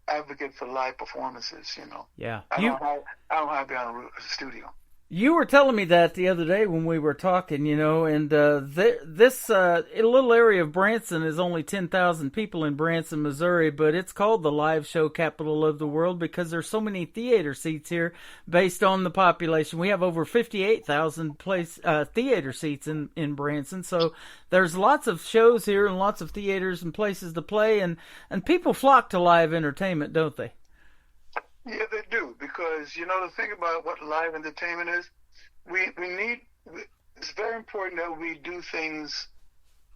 advocate for live performances. Yeah. I don't have to be on a studio. You were telling me that the other day when we were talking, and this little area of Branson is only 10,000 people in Branson, Missouri, but it's called the live show capital of the world because there's so many theater seats here based on the population. We have over 58,000 theater seats in Branson, so there's lots of shows here and lots of theaters and places to play, and people flock to live entertainment, don't they? Yeah, they do, because, the thing about what live entertainment is, it's very important that we do things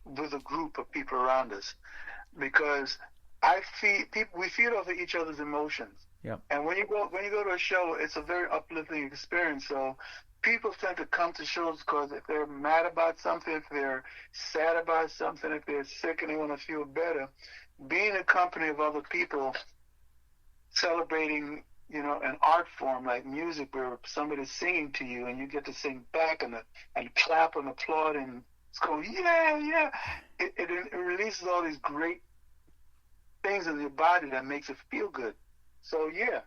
with a group of people around us, because we feed off of each other's emotions. Yep. And when you go to a show, it's a very uplifting experience. So people tend to come to shows because if they're mad about something, if they're sad about something, if they're sick and they want to feel better, being in company of other people celebrating, an art form like music where somebody's singing to you and you get to sing back and clap and applaud and it's going, yeah. It releases all these great things in your body that makes it feel good. So, yeah.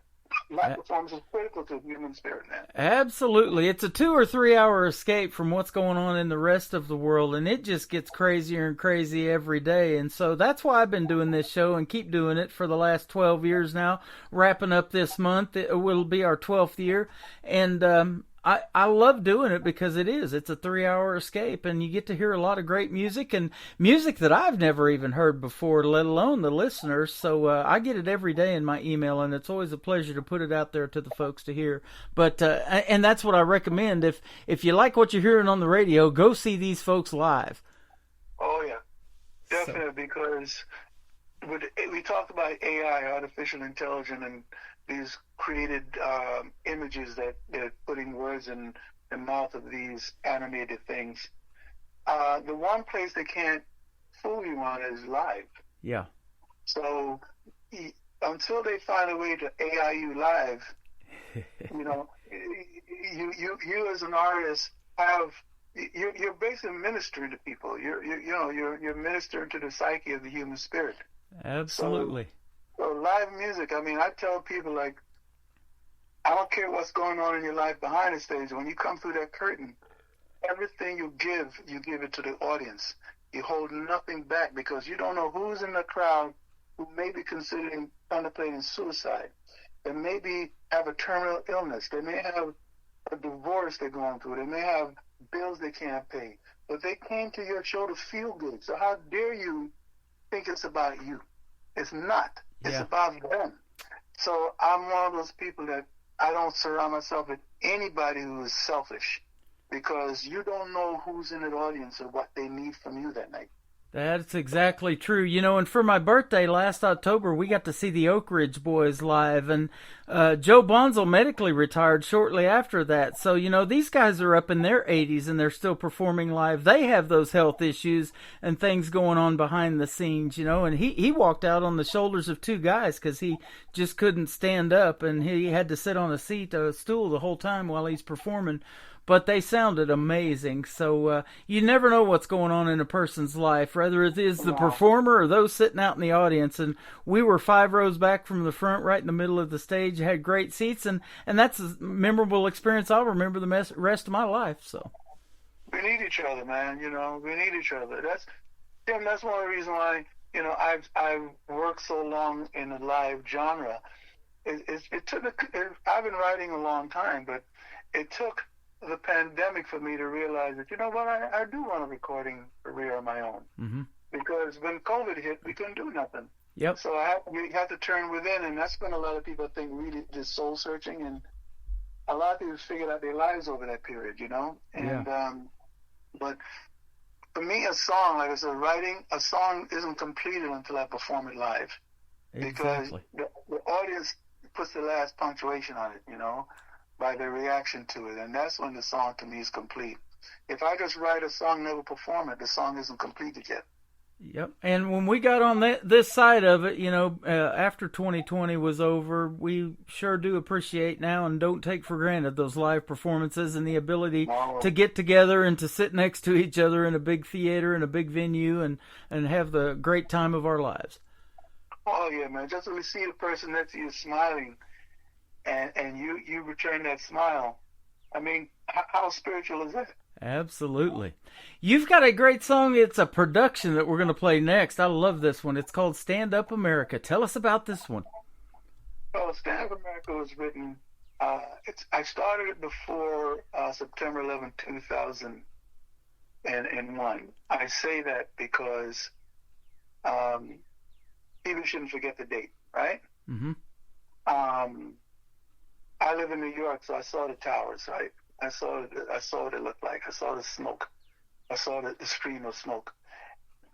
Live performance is critical to the human spirit, man. Absolutely. It's a 2 or 3 hour escape from what's going on in the rest of the world, and it just gets crazier and crazy every day. And so that's why I've been doing this show and keep doing it for the last 12 years now. Wrapping up this month, it will be our 12th year. And I love doing it because it's a 3 hour escape, and you get to hear a lot of great music and music that I've never even heard before, let alone the listeners. So I get it every day in my email, and it's always a pleasure to put it out there to the folks to hear. But and that's what I recommend. If you like what you're hearing on the radio, go see these folks live. Oh yeah, definitely, because we talked about AI, artificial intelligence, and these created images that they're putting words in the mouth of these animated things. The one place they can't fool you on is live. Yeah. So until they find a way to AI you live, you as an artist you're basically ministering to people. You're ministering to the psyche of the human spirit. Absolutely. So live music, I tell people, I don't care what's going on in your life behind the stage. When you come through that curtain, everything you give it to the audience. You hold nothing back because you don't know who's in the crowd who may be contemplating suicide. They maybe have a terminal illness. They may have a divorce they're going through. They may have bills they can't pay. But they came to your show to feel good. So how dare you think it's about you? It's not. It's about them. So I'm one of those people that I don't surround myself with anybody who is selfish, because you don't know who's in the audience or what they need from you that night. That's exactly true. And for my birthday last October, we got to see the Oak Ridge Boys live, and Joe Bonzel medically retired shortly after that. So, these guys are up in their 80s and they're still performing live. They have those health issues and things going on behind the scenes, and he walked out on the shoulders of two guys because he just couldn't stand up, and he had to sit on a stool the whole time while he's performing. But they sounded amazing. So you never know what's going on in a person's life, whether it is the performer or those sitting out in the audience. And we were 5 rows back from the front, right in the middle of the stage, had great seats. And that's a memorable experience I'll remember the rest of my life. So we need each other, man. We need each other. That's one of the reasons why, I've worked so long in the live genre. I've been writing a long time, but it took the pandemic for me to realize that, I do want a recording career of my own. Mm-hmm. Because when COVID hit, we couldn't do nothing. Yep. So you have to turn within, and that's when a lot of people think really just soul searching, and a lot of people figured out their lives over that period, And but for me, a song, like I said, writing a song isn't completed until I perform it live. Exactly. Because the audience puts the last punctuation on it, by their reaction to it, and that's when the song to me is complete. If I just write a song, never perform it, the song isn't completed yet. Yep. And when we got on this side of it, after 2020 was over, we sure do appreciate now and don't take for granted those live performances and the ability to get together and to sit next to each other in a big theater and a big venue and have the great time of our lives. Oh, yeah, man. Just when you see the person next to you smiling and you return that smile, I mean, how spiritual is that? Absolutely. You've got a great song. It's a production that we're going to play next. I love this one. It's called Stand Up America. Tell us about this one. Well, Stand Up America was written, I started it before September 11, 2001. I say that because people shouldn't forget the date, right? Mm-hmm. I live in New York, so I saw the towers, right? I saw what it looked like. I saw the smoke. I saw the stream of smoke.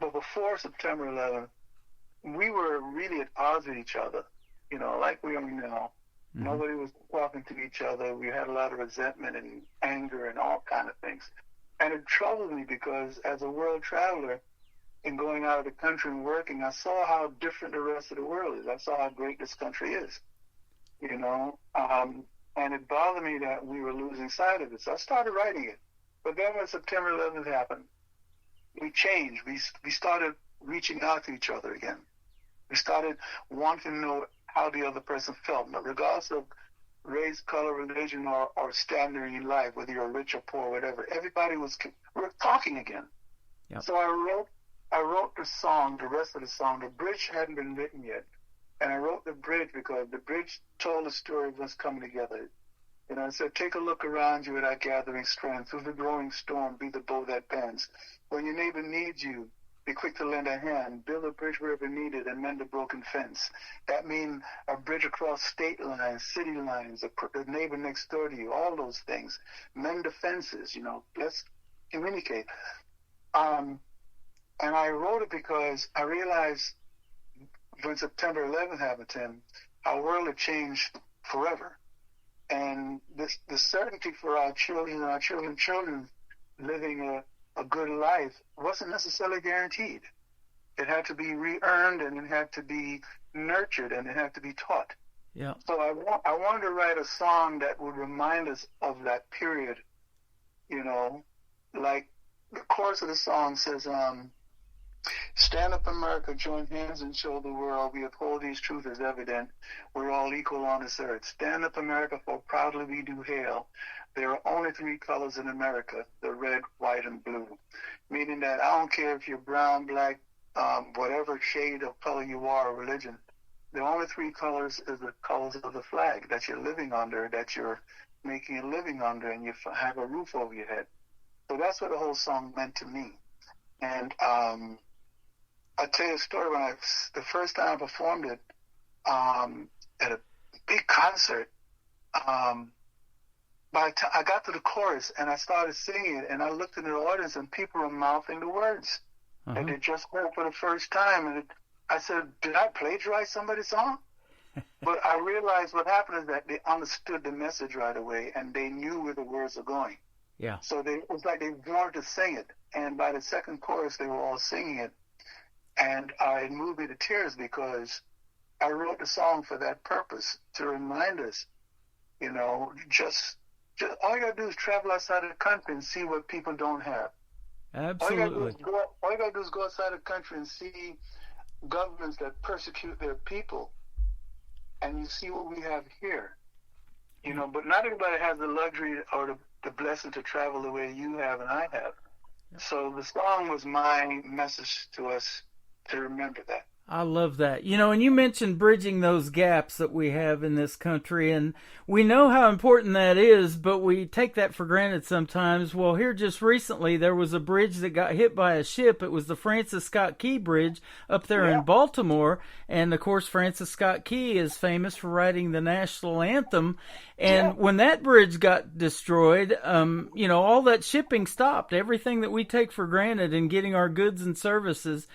But before September 11th, we were really at odds with each other, like we are now. Mm-hmm. Nobody was talking to each other. We had a lot of resentment and anger and all kind of things. And it troubled me because as a world traveler and going out of the country and working, I saw how different the rest of the world is. I saw how great this country is, and it bothered me that we were losing sight of it. So I started writing it. But then when September 11th happened, we changed. We started reaching out to each other again. We started wanting to know how the other person felt, regardless of race, color, religion, or standard in life, whether you're rich or poor, whatever. We were talking again. Yep. So I wrote the song, the rest of the song. The bridge hadn't been written yet. And I wrote the bridge because the bridge told the story of us coming together. It said, take a look around you at our gathering strength. Through the growing storm, be the bow that bends. When your neighbor needs you, be quick to lend a hand. Build a bridge wherever needed and mend a broken fence. That means a bridge across state lines, city lines, the neighbor next door to you, all those things. Mend the fences, let's communicate. And I wrote it because I realized when September 11th happened, Tim, our world had changed forever. And the certainty for our children and our children's children living a good life wasn't necessarily guaranteed. It had to be re-earned, and it had to be nurtured, and it had to be taught. Yeah. So I wanted to write a song that would remind us of that period, like the chorus of the song says, stand up, America, join hands and show the world we uphold these truths as evident. We're all equal on this earth. Stand up, America, for proudly we do hail. There are only three colors in America, the red, white, and blue. Meaning that I don't care if you're brown, black, whatever shade of color you are or religion. The only three colors is the colors of the flag that you're living under, that you're making a living under, and you have a roof over your head. So that's what the whole song meant to me. And I'll tell you a story. The first time I performed it at a big concert, by the time I got to the chorus and I started singing it, and I looked into the audience and people were mouthing the words that they just heard for the first time. And I said, did I plagiarize somebody's song? But I realized what happened is that they understood the message right away and they knew where the words are going. Yeah. So it was like they wanted to sing it. And by the second chorus, they were all singing it. And it moved me to tears because I wrote the song for that purpose, to remind us, just all you got to do is travel outside of the country and see what people don't have. Absolutely. All you got to do is go outside the country and see governments that persecute their people, and you see what we have here. But not everybody has the luxury or the blessing to travel the way you have and I have. So the song was my message to us to remember that. I love that. And you mentioned bridging those gaps that we have in this country, and we know how important that is, but we take that for granted sometimes. Well, here just recently, there was a bridge that got hit by a ship. It was the Francis Scott Key Bridge up there in Baltimore, and of course, Francis Scott Key is famous for writing the national anthem, and when that bridge got destroyed, all that shipping stopped. Everything that we take for granted in getting our goods and services,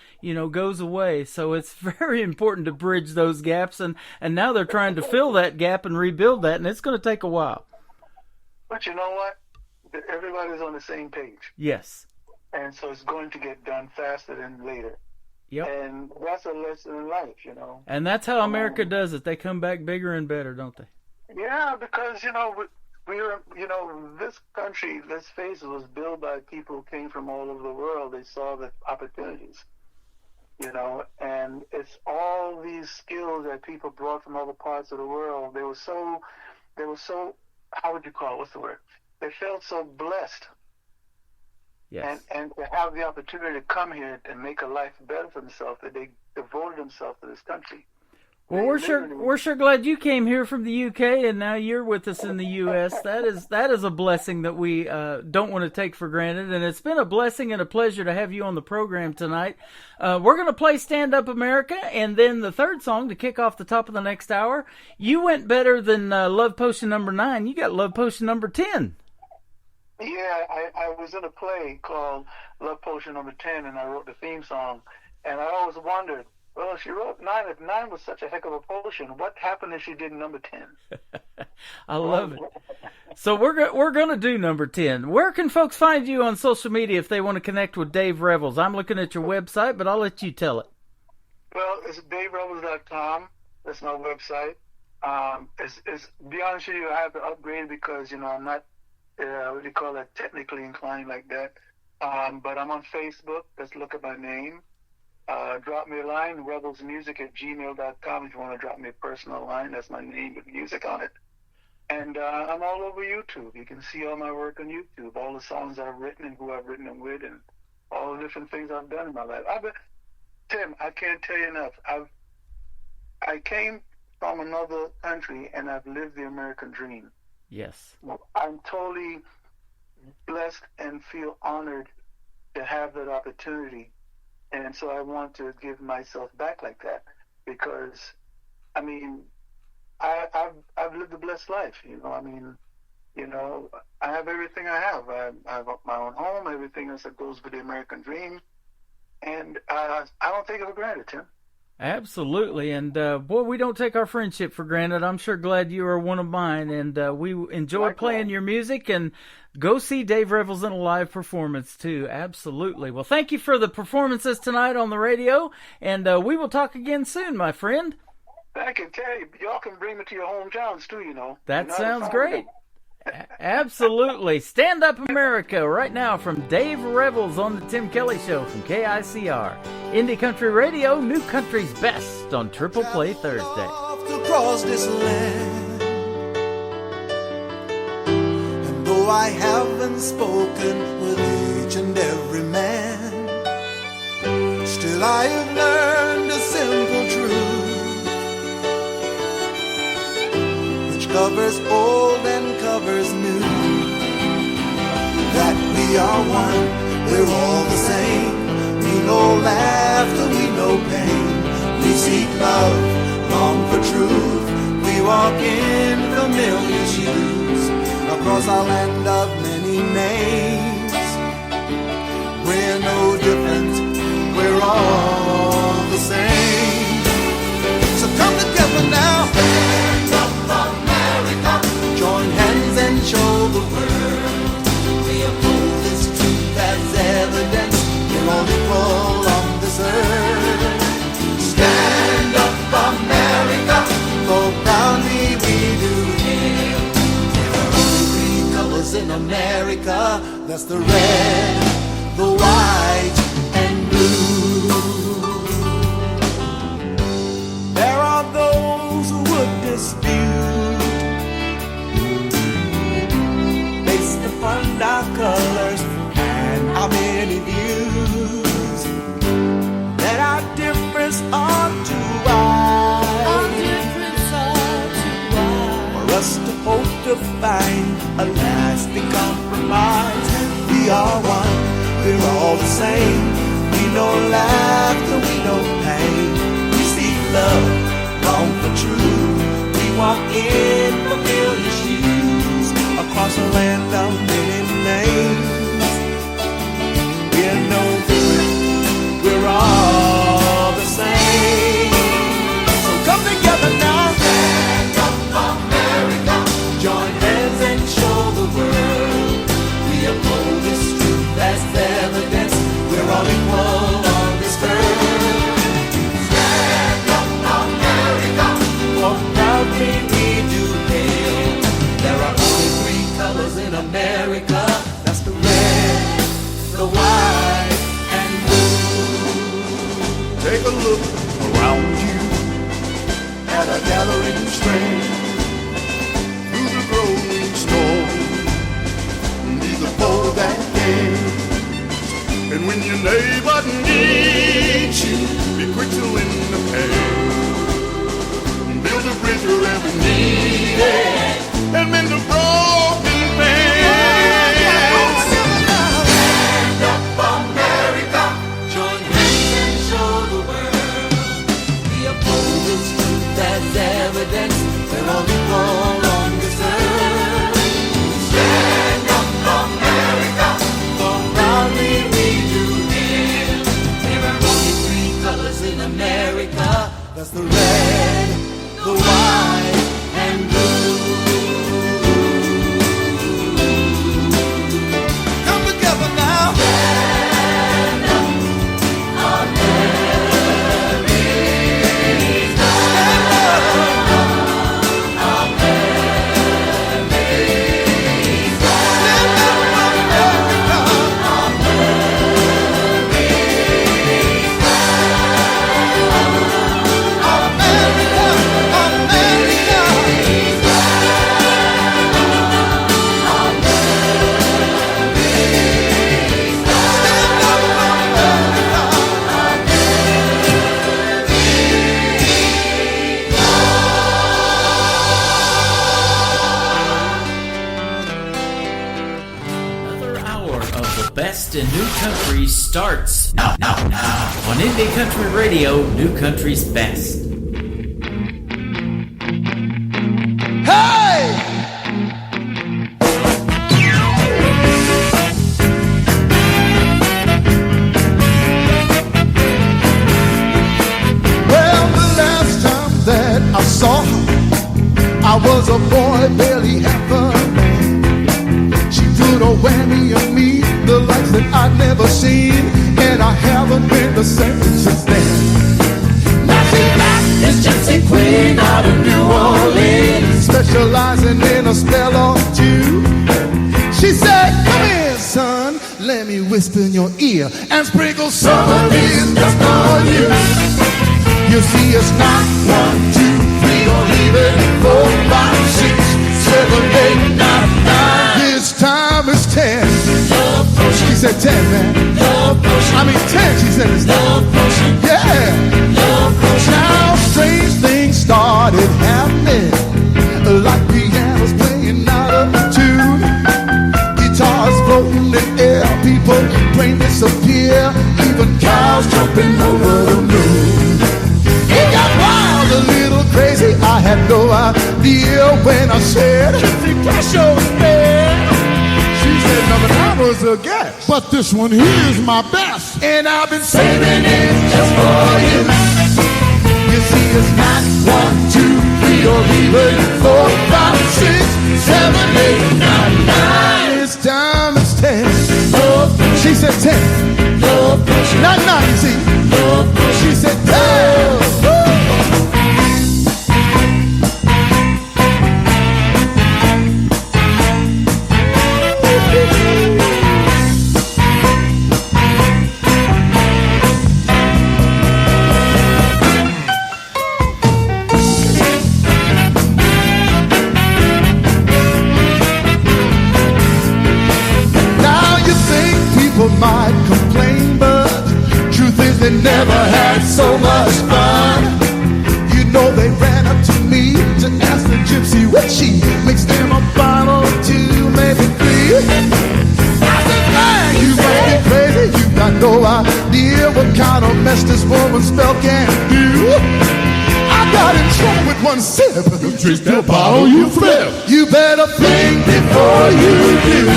goes away. So it's very important to bridge those gaps, and now they're trying to fill that gap and rebuild that, and it's going to take a while. But you know what? Everybody's on the same page. Yes. And so it's going to get done faster than later. Yep. And that's a lesson in life, you know. And that's how America does it. They come back bigger and better, don't they? Yeah, because, you know, this country, let's face it, was built by people who came from all over the world. They saw the opportunities, you know, and it's all these skills that people brought from other parts of the world. They were so, how would you call it? What's the word? They felt so blessed. Yes. And to have the opportunity to come here and make a life better for themselves, that they devoted themselves to this country. Well, we're sure glad you came here from the UK, and now you're with us in the US. That is a blessing that we don't want to take for granted, and it's been a blessing and a pleasure to have you on the program tonight. We're going to play Stand Up America, and then the third song to kick off the top of the next hour. You went better than Love Potion number 9. You got Love Potion number 10. Yeah, I was in a play called Love Potion number 10, and I wrote the theme song, and I always wondered, well, she wrote 9. If 9 was such a heck of a potion, what happened if she did number 10? I love it. So we're going to do number 10. Where can folks find you on social media if they want to connect with Dave Revels? I'm looking at your website, but I'll let you tell it. Well, it's daverevels.com. That's my website. It's be honest with you, I have to upgrade it because, you know, I'm not, what do you call that, technically inclined like that. But I'm on Facebook. Just look at my name. Drop me a line, rebelsmusic@gmail.com if you want to drop me a personal line. That's my name with music on it. And I'm all over YouTube. You can see all my work on YouTube, all the songs I've written and who I've written them with, and all the different things I've done in my life. Tim, I can't tell you enough. I came from another country, and I've lived the American dream. Yes. I'm totally blessed and feel honored to have that opportunity. And so I want to give myself back like that because, I mean, I've lived a blessed life, you know. I mean, you know, I have everything I have. I have my own home, everything else that goes with the American dream. And I don't take it for granted, Tim. Absolutely. And, boy, we don't take our friendship for granted. I'm sure glad you are one of mine. And we enjoy playing your music. And go see Dave Revels in a live performance, too. Absolutely. Well, thank you for the performances tonight on the radio. And we will talk again soon, my friend. Thank you. Tell you, y'all can bring me to your hometowns, too, you know. That sounds great. Absolutely. Stand Up America right now from Dave Revels on the Tim Kelly Show from KICR. Indie Country Radio, New Country's Best on Triple Play Thursday. Across this land, and though I haven't spoken with each and every man, still I have learned a simple truth, which covers old and covers new, that we are one, we're all the same. We know laughter, we know pain. We seek love, long for truth. We walk in familiar shoes across our land of many names. We're no different, we're all the same. So come together now. Stand up, America. Join hands and show the world we uphold this truth as evidence. We're all equal on this earth. Stand up, America, for proudly we do hail. There are only 3 colors in America. That's the red, the white, and blue. There are those who would dispute based upon our colors and our many views, that our difference are too wide, for us to hope to find a lasting compromise. We are one, we're all the same. We know laughter, we know pain. We seek love, long for truth. We walk in familiar shoes across a land of many names. We're no different, we're all the same. So come together now. Stand up, America. Join hands and show the world we uphold this truth as evidence. We're all equal on this earth. best in new country starts now. On Indie Country Radio, New Country's Best. Hey! Well, the last time that I saw her, I was a boy, barely ever man. She put a whammy on me, the likes that I'd never seen, and I haven't been the same since then. Now she's back, this gypsy queen out of New Orleans, specializing in a spell or two. She said, come here, son, let me whisper in your ear and sprinkle some of these dust on you. You see, it's not 1, 2, 3, or even 4, 5, 6, 7, 8, 9, 9. This time it's 10. Love potion. She said 10, man. Love potion. I mean 10, she said it's love potion. Yeah. Love potion. Now strange things started happening, like pianos playing out of tune, guitars floating in air, people brain disappear, even cows jumping over the moon. It got wild, a little crazy. I had no idea when I said, "Gypsy Cash was there." She said, "No, but I was a guest, but this one here is my best, and I've been saving it just for you." You see, it's not 1, 2, 3, or even 4, 5, 6, 7, 8, 9, 9. It's time, it's 10. She said 10. Not 9, you see. She said 10. Might complain, but truth is they never had so much fun. You know they ran up to me to ask the gypsy would she mix them a bottle or two, maybe 3. I said, man, you might be crazy. You got no idea what kind of mess this woman's spell can do. I got in trouble with one sip. You drink that bottle, you flip. You better think before you do.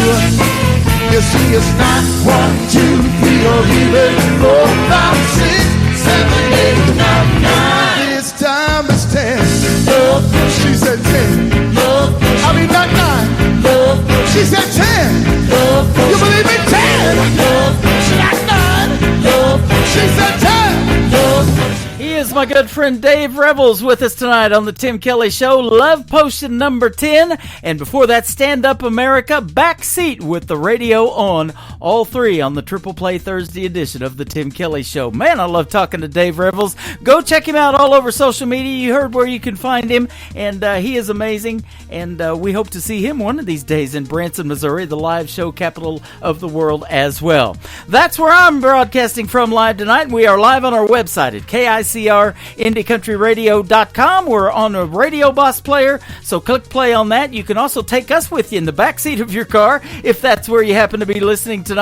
You see, it's not 1, 2, 3, or even 4, 5, 6, 7, 8, 9, 9. This time it's 10. She said 10. I mean, not 9. She said 10. You believe me? 10. Not 9. She said 10. He is my good friend Dave Revels with us tonight on the Tim Kelly Show. Love Potion number 10. And before that, Stand Up America, Backseat with the radio on. All 3 on the Triple Play Thursday edition of the Tim Kelly Show. Man, I love talking to Dave Revels. Go check him out all over social media. You heard where you can find him. And he is amazing. And we hope to see him one of these days in Branson, Missouri, the live show capital of the world as well. That's where I'm broadcasting from live tonight. We are live on our website at KICRIndieCountryRadio.com. We're on a Radio Boss player, so click play on that. You can also take us with you in the backseat of your car if that's where you happen to be listening tonight.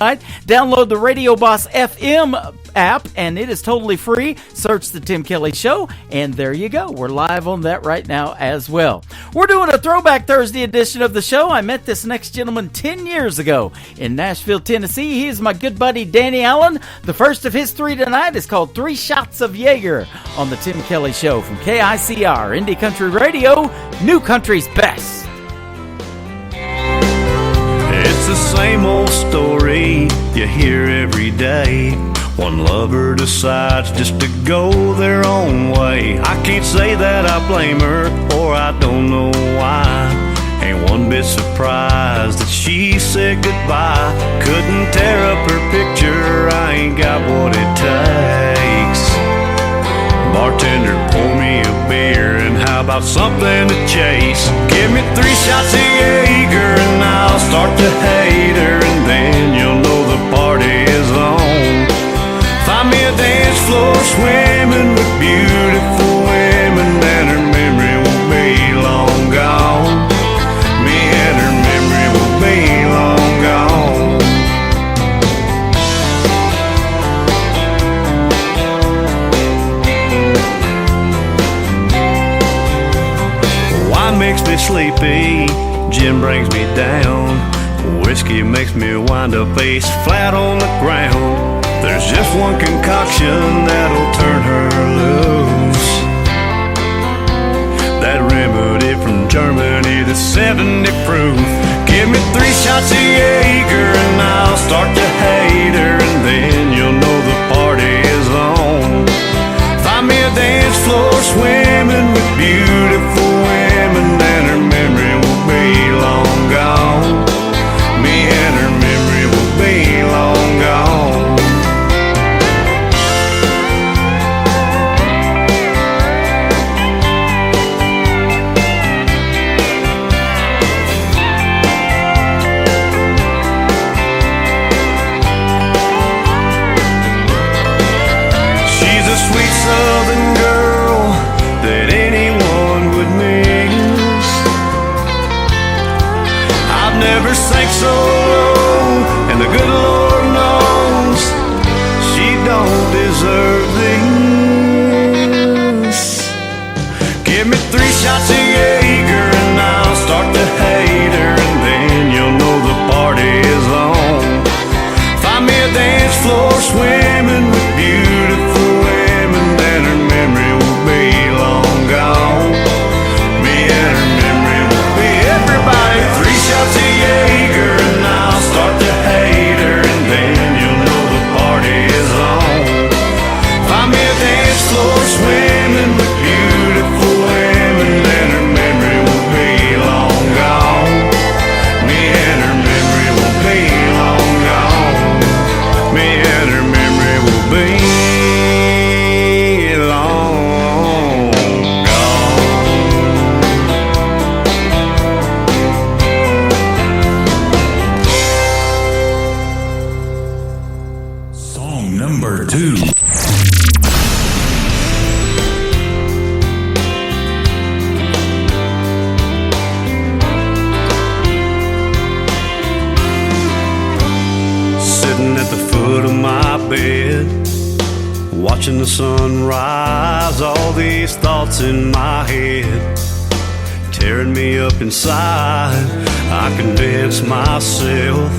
Download the Radio Boss FM app, and it is totally free. Search The Tim Kelly Show, and there you go. We're live on that right now as well. We're doing a Throwback Thursday edition of the show. I met this next gentleman 10 years ago in Nashville, Tennessee. He is my good buddy Danny Allen. The first of his 3 tonight is called 3 Shots of Jaeger on the Tim Kelly Show from KICR, Indie Country Radio, New Country's Best. It's the same old story you hear every day. One lover decides just to go their own way. I can't say that I blame her, or I don't know why. Ain't one bit surprised that she said goodbye. Couldn't tear up her picture, I ain't got what it takes. Bartender, pour me a beer, and how about something to chase? Give me 3 shots of Jaeger, and I'll start to hate her, and then you'll know the party is on. Find me a dance floor swimming with beautiful women, and her memory won't be long gone. Me and her memory will be long gone. Wine makes me sleepy, gin brings me down. Whiskey makes me wind up face flat on the ground. There's just one concoction that'll turn her loose. That remedy from Germany that's 70 proof. Give me 3 shots of Jaeger and I'll start to hate her, and then you'll know the party is on. Find me a dance floor swimming with beautiful women, and her memory will be long gone. Me and her memory will be long gone. She's a sweet southern girl that anyone would miss. I've never sank so low, and the good Lord knows she don't deserve this. Give me 3 shots of Jaeger and I'll start to hate her, and then you'll know the party is on. Find me a dance floor swimming with beautiful women, and her memory will be long gone. Me and her memory will be everybody. 3 shots of Jaeger and I'll start to hate her, and then you'll know the party is on. Find me a dance floor swimming with beautiful women, and her memory will be long gone. Me and her memory will be long gone. Me and her memory will be long gone. Song number 2. Sitting at the foot of my bed, watching the sun rise. All these thoughts in my head tearing me up inside. I convince myself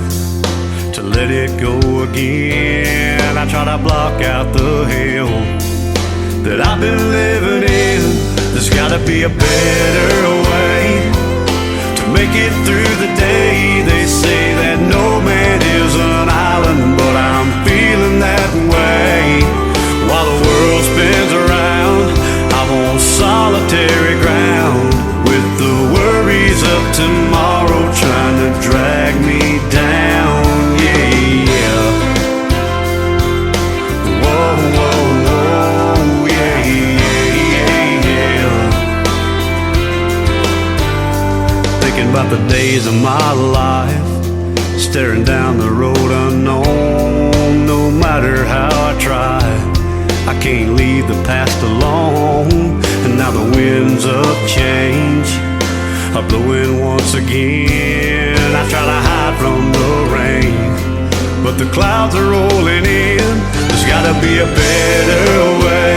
to let it go again. I try to block out the hell that I've been living in. There's gotta be a better way to make it through the day. They say that no man is an island, but I'm feeling that way. While the world spins around, I'm on solitary ground, with the worries of tomorrow trying to drag me down. Yeah, yeah. Whoa, whoa, whoa, yeah, yeah, yeah. Thinking about the days of my life, staring down the road unknown. No matter how I try, I can't leave the past alone. And now the winds of change are blowing once again. I try to hide from the rain, but the clouds are rolling in. There's gotta be a better way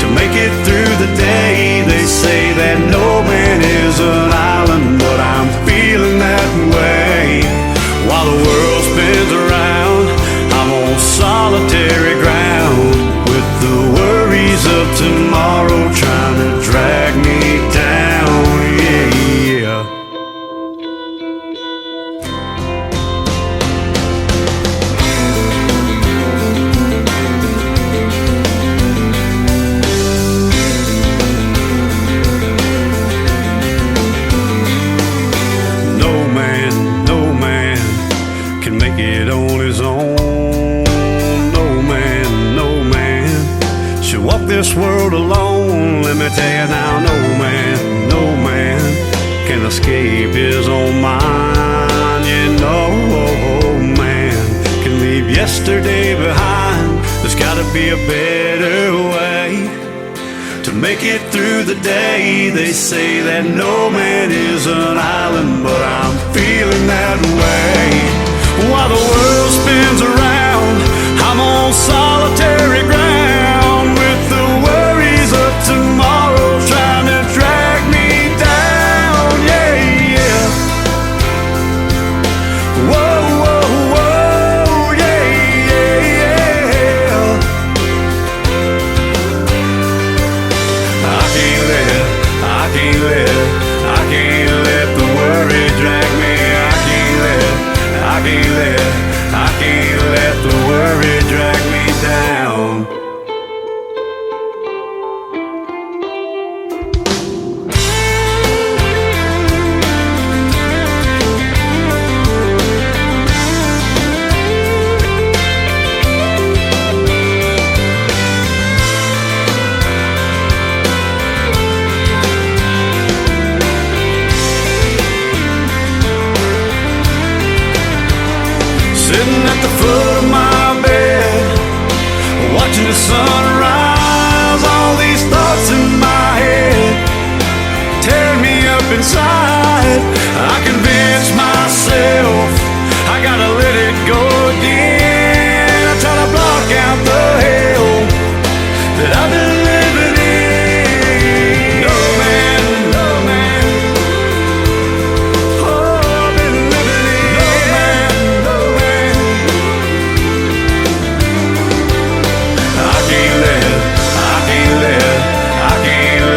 to make it through the day. They say that no man is an island, but I'm feeling that way. While the world spins around, I'm on solitary ground, with the worries of tomorrow trying to drag me down. Yeah, yeah. No man can make it on his own. No man should walk this world alone. Let me tell you now, no man can escape his own mind. You know, man can leave yesterday behind. There's gotta be a better way to make it through the day. They say that no man is an island, but I'm feeling that way. While the world spins around, I'm on solitary ground, with the worries of tomorrow trying to drag me down. deep inside. I convince myself I gotta let it go again. I try to block out the hell that I've been living in. No man, no man. Oh, I've been living in. No man, no man. I can't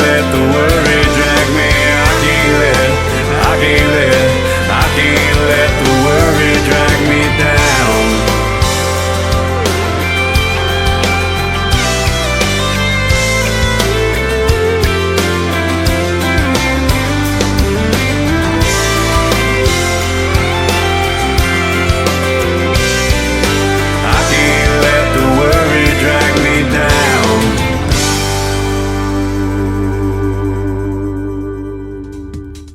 let the worry drag me. I can't let the worry drag me down. I can't let the worry drag me down.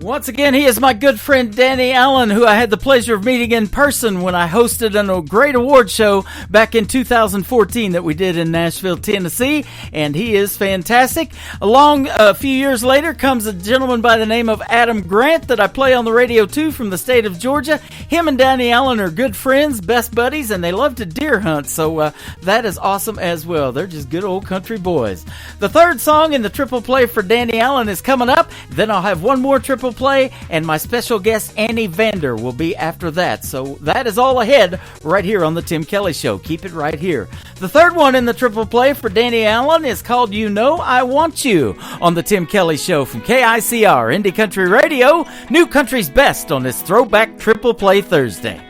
Once again, he is my good friend Danny Allen, who I had the pleasure of meeting in person when I hosted a great award show back in 2014 that we did in Nashville, Tennessee, and he is fantastic. Along a few years later comes a gentleman by the name of Adam Grant that I play on the radio too from the state of Georgia. Him and Danny Allen are good friends, best buddies, and they love to deer hunt, so that is awesome as well. They're just good old country boys. The third song in the triple play for Danny Allen is coming up. Then I'll have one more triple play, and my special guest Annie Vander will be after that. So that is all ahead right here on the Tim Kelly Show. Keep it right here. The third one in the triple play for Danny Allen is called You Know I Want You on the Tim Kelly Show from KICR Indie Country Radio, New Country's Best on this Throwback Triple Play Thursday.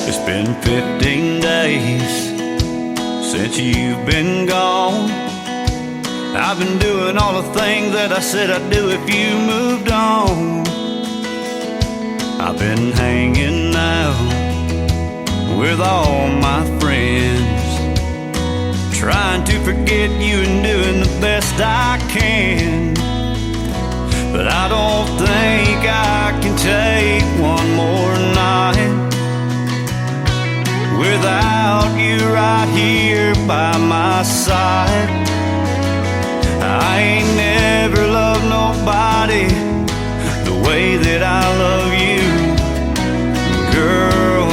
It's been 15 days since you've been gone. I've been doing all the things that I said I'd do if you moved on. I've been hanging out with all my friends, trying to forget you and doing the best I can. But I don't think I can take one more night without you right here by my side. I ain't never loved nobody the way that I love you. Girl,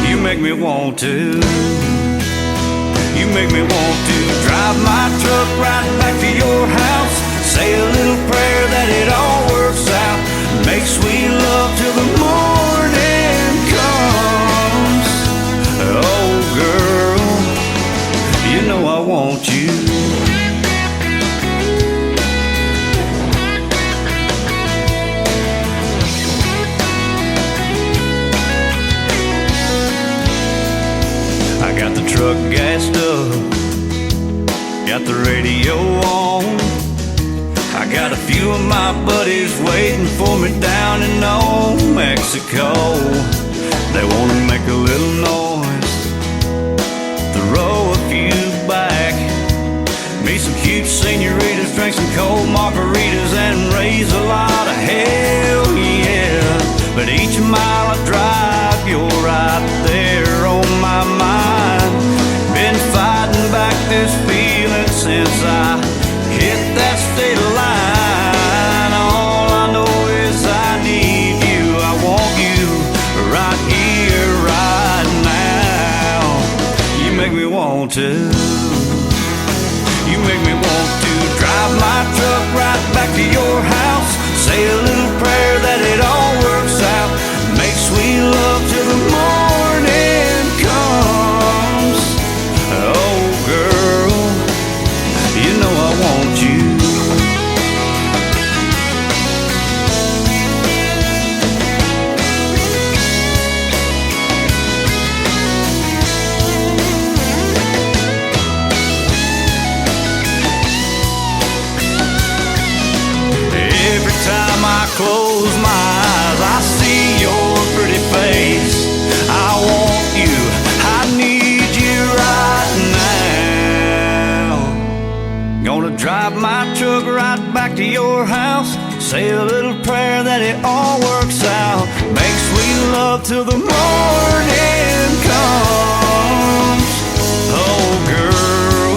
you make me want to. You make me want to drive my truck right back to your house, say a little prayer that it all works out, make sweet love till the morning comes. Oh girl, you know I want you. I got the truck gassed up, got the radio on. I got a few of my buddies waiting for me down in Old Mexico. They wanna make a little noise, throw a few back, meet some cute senoritas, drink some cold margaritas, and raise a lot of hell, yeah. But each mile I drive, you're right there on my mind. Been fighting back this feeling since I hit that state line. All I know is I need you, I want you right here, right now. You make me want to. You make me want to drive my truck right back to your house, say a little prayer that it all works out, make sweet love till the morning comes. Oh girl, you know I want you. Every time I close my eyes, I see your pretty face. I want you, I need you right now. Gonna drive my truck right back to your house, say a little prayer that it all works out, make sweet love till the morning comes. Oh girl,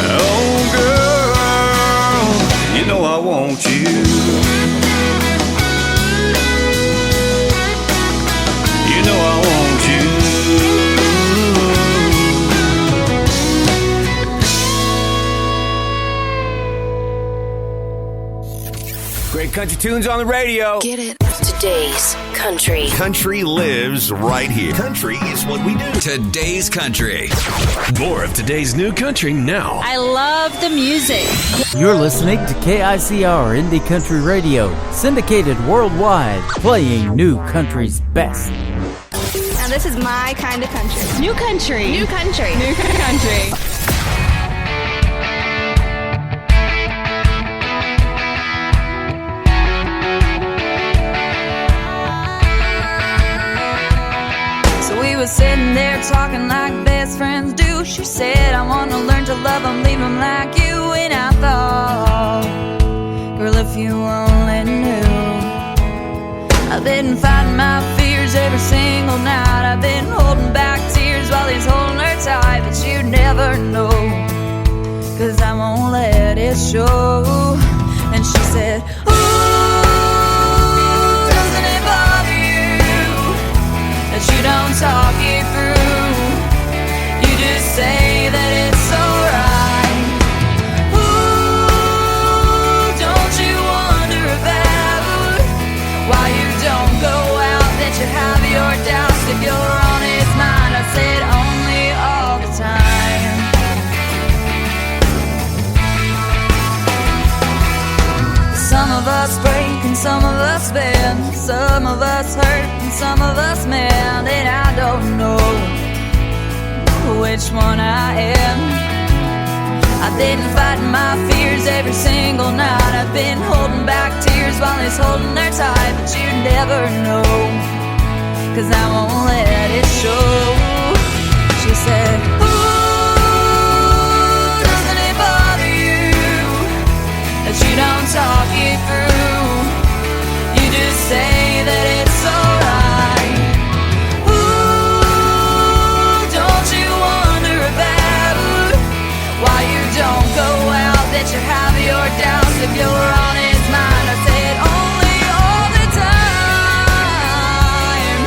oh girl, want you. You know I want you. Great country tunes on the radio. Get it. Today's country. Country lives right here. Country is what we do. Today's country. More of today's new country now. I love the music. You're listening to KICR Indie Country Radio, syndicated worldwide, playing new country's best. Now this is my kind of country. New country. New country. New country. Sitting there talking like best friends do. She said, I want to learn to love them, leave them like you. And I thought, girl, if you only knew. I've been fighting my fears every single night. I've been holding back tears while he's holding her tight. But you never know, 'cause I won't let it show. And she said, ooh, doesn't it bother you that you don't talk it through? You just say that it's alright. Ooh, don't you wonder about why you don't go out, that you have your doubts, if you're on his mind? I said only all the time. Some of us break and some of us bend, some of us hurt and some of us mend, and I don't know which one I am. I've been fighting my fears every single night. I've been holding back tears while he's holding her tight. But you never know, 'cause I won't let it show. She said, ooh, doesn't it bother you that you don't talk it through? You just say that it's alright. Ooh, don't you wonder about why you don't go out, that you have your doubts, if you're on his mind? I said only all the time.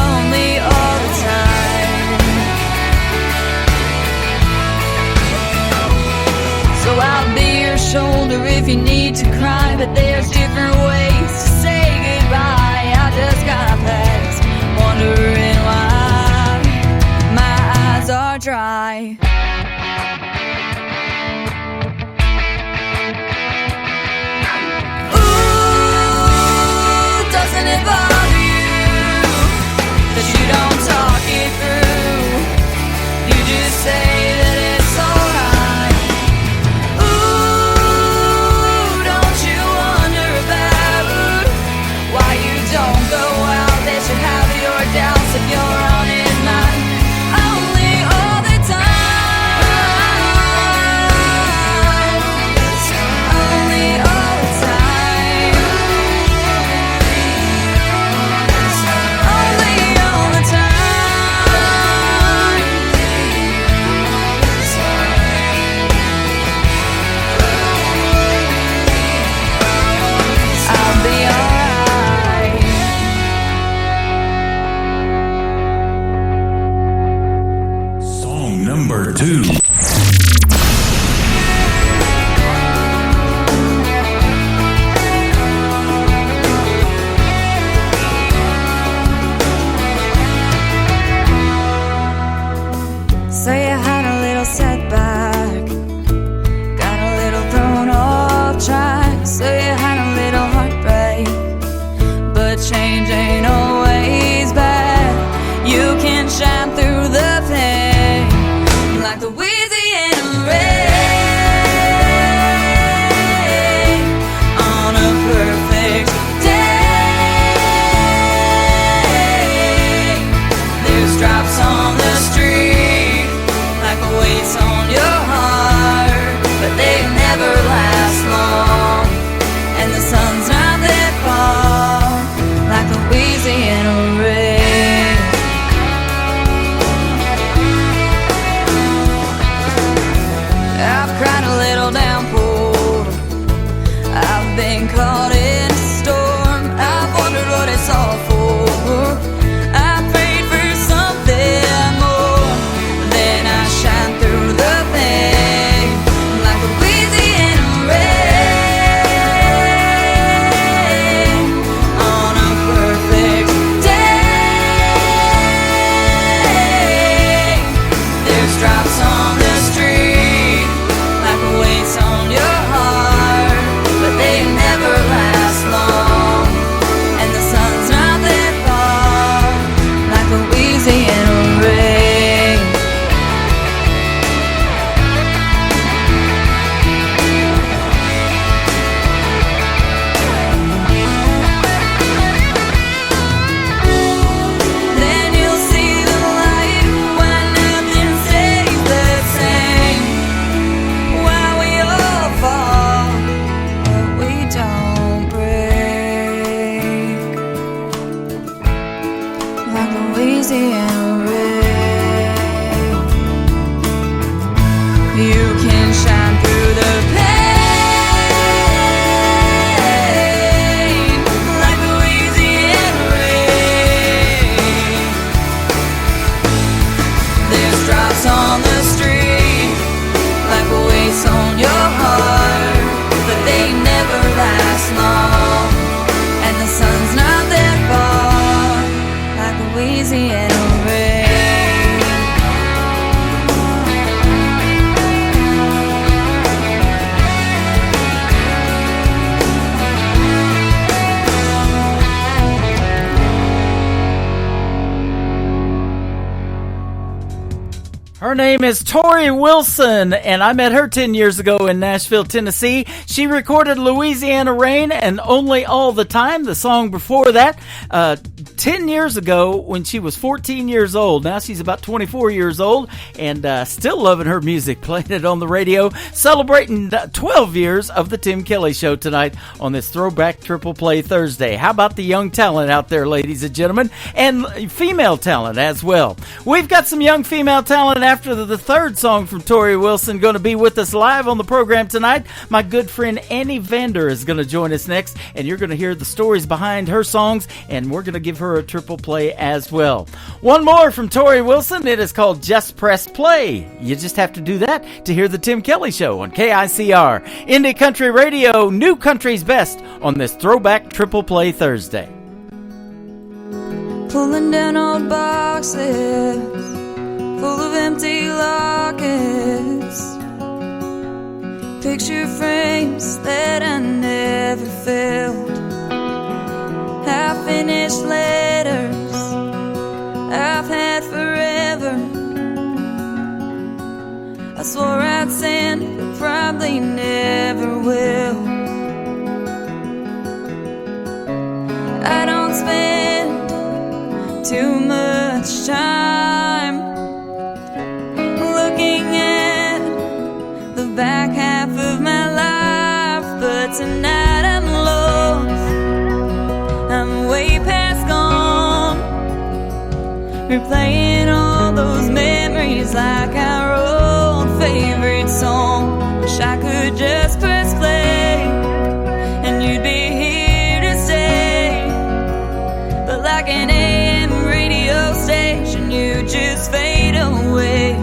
Only all the time. So I'll be your shoulder if you need to cry, but there's different ways to say goodbye. I just gotta pass, wondering why my eyes are dry. Ooh, doesn't it bother you that you don't talk it through? You just say that it's alright. Ooh, don't you wonder about why you don't go out, that you have your doubts, if you're on his mind? Only all the time. name is Tori Wilson, and I met her 10 years ago in Nashville, Tennessee. She recorded Louisiana Rain and Only All the Time, the song before that, 10 years ago when she was 14 years old. Now she's about 24 years old and still loving her music, playing it on the radio, celebrating 12 years of the Tim Kelly Show tonight on this Throwback Triple Play Thursday. How about the young talent out there, ladies and gentlemen, and female talent as well? We've got some young female talent after the third song from Tori Wilson going to be with us live on the program tonight. My good friend Annie Vander is going to join us next, and you're going to hear the stories behind her songs, and we're going to give her a triple play as well. One more from Tori Wilson. It is called Just Press Play. You just have to do that to hear the Tim Kelly Show on KICR. Indie Country Radio, New Country's Best on this Throwback Triple Play Thursday. Pulling down old boxes full of empty lockets, picture frames that I never filled, half-finished letters I've had forever. I swore I'd send, but probably never will. I don't spend too much time looking at the back half of my life, but tonight I'm lost. I'm way past gone, replaying all those memories like our old favorite song. Wish I could just press play and you'd be here to stay, but like an AM radio station, you just fade away.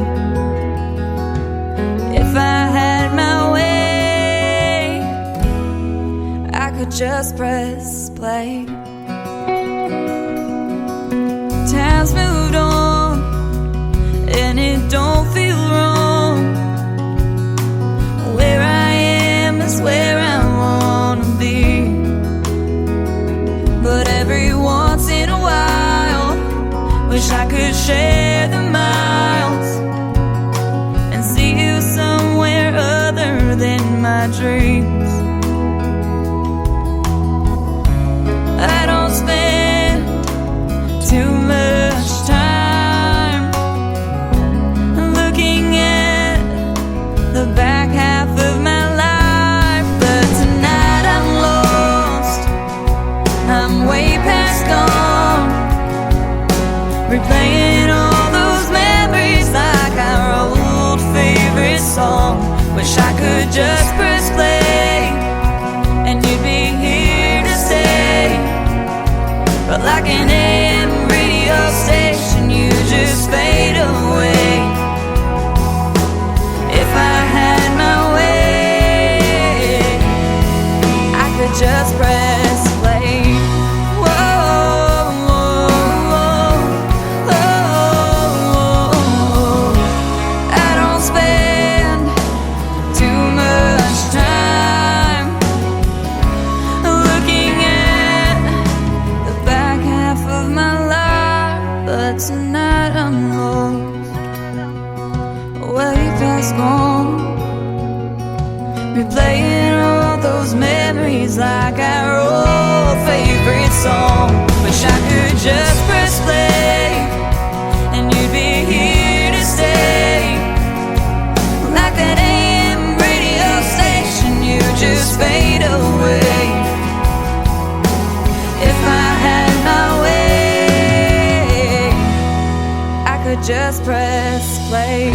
If I had my way, I could just press play. Time's moved on, and it don't feel wrong. Where I am is where I wanna be, but every once in a while, wish I could share the miles and see you somewhere other than my dreams. I don't spend too much time looking at the back half of my life, but tonight I'm lost. I'm way past gone, replaying all those memories like our old favorite song. Wish I could just press play and you'd be here to stay, but like an AM radio station, you just fade away. If I had my way, I could just press play. I don't spend too much time looking at the back half of my life, but tonight I'm lost, way past gone, replaying all those memories like our old favorite song. Wish I could just press play and you'd be here to stay, like that AM radio station, you just fade away. If I had my way, I could just press play.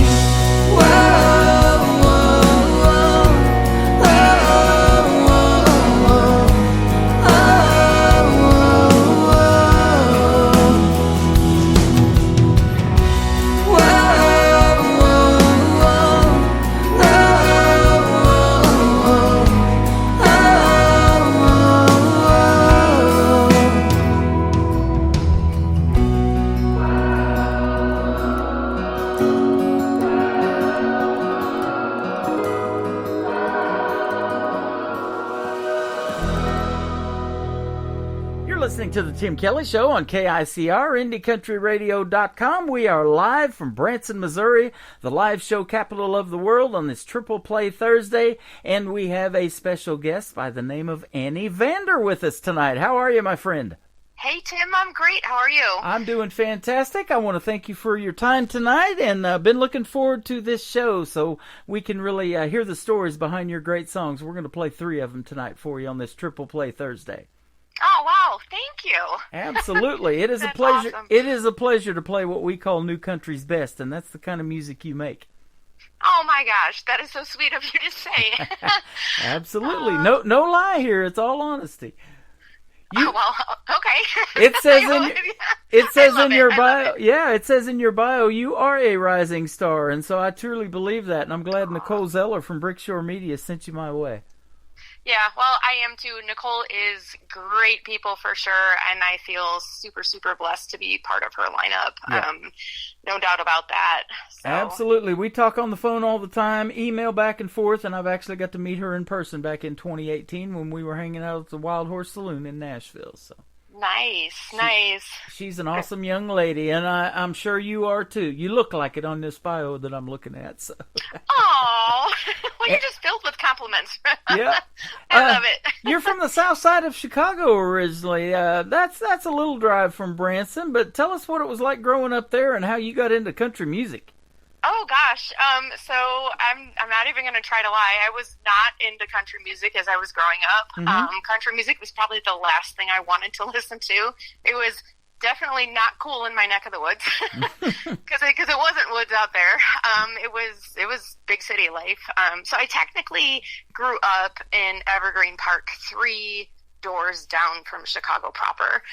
listening to the Tim Kelly Show on KICR, IndieCountryRadio.com. We are live from Branson, Missouri, the live show capital of the world, on this Triple Play Thursday. And we have a special guest by the name of Annie Vander with us tonight. How are you, my friend? Hey, Tim, I'm great. How are you? I'm doing fantastic. I want to thank you for your time tonight, and been looking forward to this show so we can really hear the stories behind your great songs. We're going to play 3 of them tonight for you on this Triple Play Thursday. Oh, wow. Thank you. Absolutely. It is a That's pleasure. awesome. It is a pleasure to play what we call New Country's Best, and that's the kind of music you make. Oh, my gosh. That is so sweet of you to say. Absolutely. No lie here. It's all honesty. Oh, well, okay. It says in your I love bio, it. yeah, it says in your bio, you are a rising star, and so I truly believe that, and I'm glad Nicole Zeller from Brickshore Media sent you my way. Yeah, well, I am too. Nicole is great people for sure, and I feel super, super blessed to be part of her lineup. Yeah. No doubt about that. So. Absolutely. We talk on the phone all the time, email back and forth, and I've actually got to meet her in person back in 2018 when we were hanging out at the Wild Horse Saloon in Nashville. So Nice. she's an awesome young lady, and I'm sure you are too. You look like it on this bio that I'm looking at. So. Oh, well, you're just filled with compliments. Yeah. I love it. You're from the south side of Chicago originally. That's a little drive from Branson, but tell us what it was like growing up there and how you got into country music. Oh gosh, so I'm not even going to try to lie. I was not into country music as I was growing up. Mhm. Country music was probably the last thing I wanted to listen to. It was definitely not cool in my neck of the woods because it wasn't woods out there. It was big city life. So I technically grew up in Evergreen Park, 3 doors down from Chicago proper.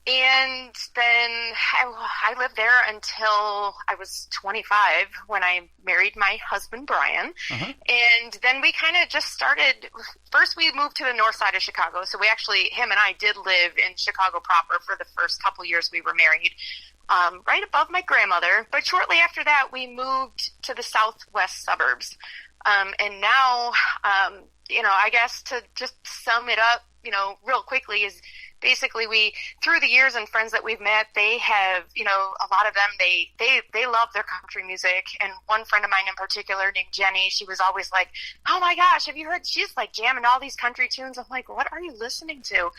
And then I lived there until I was 25 when I married my husband, Brian. Uh-huh. And then we kind of just started, first we moved to the north side of Chicago. So him and I did live in Chicago proper for the first couple years we were married, right above my grandmother. But shortly after that, we moved to the southwest suburbs. And now, I guess to just sum it up, real quickly is basically through the years and friends that we've met, they have, a lot of them, they love their country music. And one friend of mine in particular named Jenny, she was always like, oh my gosh, have you heard, she's like jamming all these country tunes. I'm like, what are you listening to?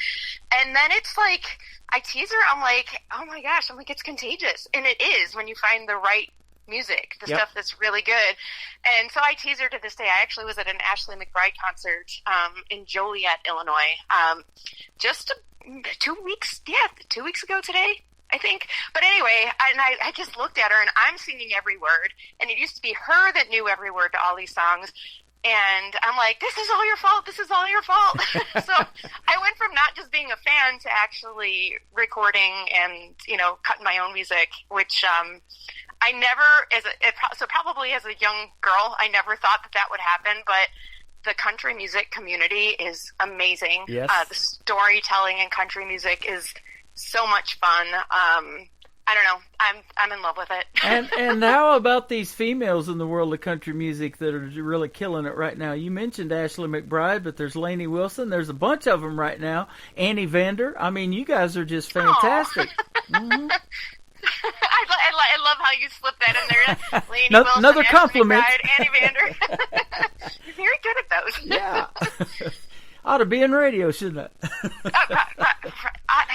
And then it's like, I tease her, I'm like, oh my gosh, it's contagious. And it is when you find the right music, the Yep. stuff that's really good. And so I tease her to this day. I actually was at an Ashley McBryde concert in Joliet, Illinois, just 2 weeks ago today, I think. But anyway, I just looked at her, and I'm singing every word, and it used to be her that knew every word to all these songs. And I'm like, this is all your fault. This is all your fault. So I went from not just being a fan to actually recording and, cutting my own music, which I never, probably as a young girl, I never thought that would happen. But the country music community is amazing. Yes. The storytelling in country music is so much fun. I don't know. I'm in love with it. And how about these females in the world of country music that are really killing it right now? You mentioned Ashley McBryde, but there's Lainey Wilson. There's a bunch of them right now. Annie Vander. I mean, you guys are just fantastic. Mm-hmm. I love how you slip that in there. Lainey Wilson, another Ashley compliment. McBryde, Annie Vander. You're very good at those. Yeah. Ought to be in radio, shouldn't it?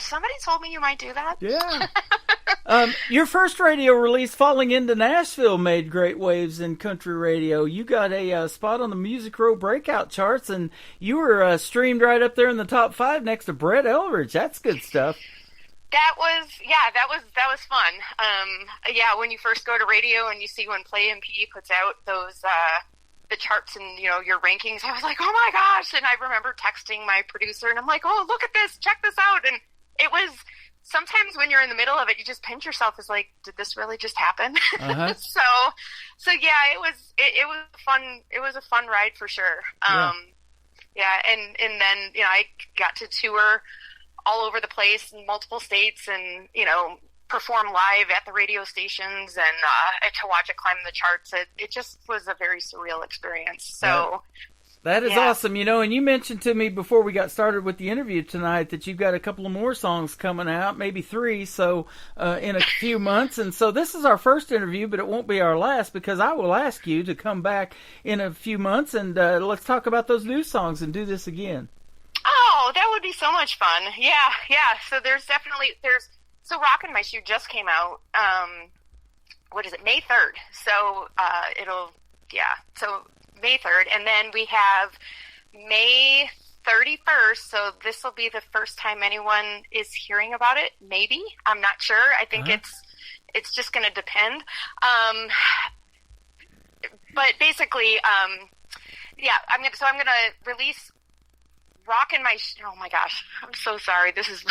Somebody told me you might do that. Yeah. Your first radio release, Falling Into Nashville, made great waves in country radio. You got a spot on the Music Row breakout charts, and you were streamed right up there in the top 5 next to Brett Eldridge. That's good stuff. That was fun. When you first go to radio and you see when Play MPE puts out those the charts and your rankings, I was like, oh my gosh! And I remember texting my producer, and I'm like, oh, look at this, check this out. And it was sometimes when you're in the middle of it, you just pinch yourself. It's like, did this really just happen? Uh-huh. So yeah, it was fun. It was a fun ride for sure. And then I got to tour all over the place in multiple states, and perform live at the radio stations, and to watch it climb the charts. It just was a very surreal experience. So That is Yeah. awesome, and you mentioned to me before we got started with the interview tonight that you've got a couple of more songs coming out, maybe 3, so in a few months. And so this is our first interview, but it won't be our last, because I will ask you to come back in a few months and let's talk about those new songs and do this again. Oh, that would be so much fun. Yeah. So so Rockin' My Shoe just came out, what is it, May 3rd. So so May 3rd. And then we have May 31st. So this will be the first time anyone is hearing about it. Maybe. I'm not sure. I think it's just going to depend. But basically, I'm going to release Rockin' My Shoe. Oh my gosh. I'm so sorry. This is,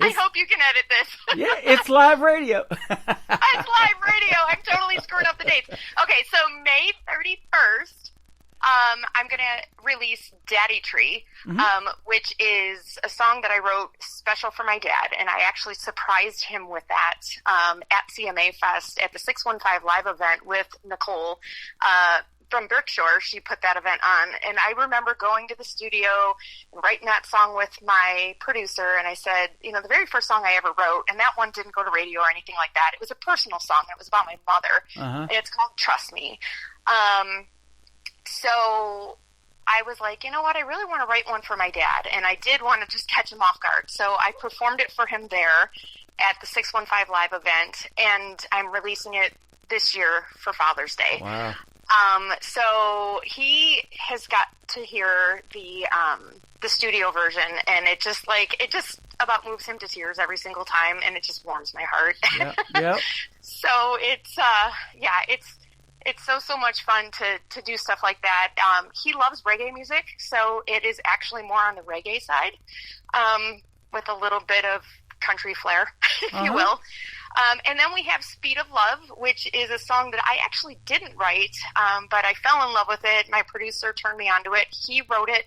I hope you can edit this. Yeah, it's live radio. It's live radio. I'm totally screwing up the dates. Okay, so May 31st, I'm going to release Daddy Tree, which is a song that I wrote special for my dad, and I actually surprised him with that at CMA Fest at the 615 live event with Nicole from Berkshire. She put that event on, and I remember going to the studio and writing that song with my producer, and I said, the very first song I ever wrote, and that one didn't go to radio or anything like that. It was a personal song. It was about my mother, and it's called Trust Me. So I was like, you know what, I really want to write one for my dad, and I did want to just catch him off guard. So I performed it for him there at the 615 live event, and I'm releasing it this year for Father's Day. Wow. So he has got to hear the studio version, and it just about moves him to tears every single time, and it just warms my heart. Yep. So it's so much fun to do stuff like that. He loves reggae music, so it is actually more on the reggae side, with a little bit of country flair, if you will. And then we have Speed of Love, which is a song that I actually didn't write, but I fell in love with it. My producer turned me onto it. He wrote it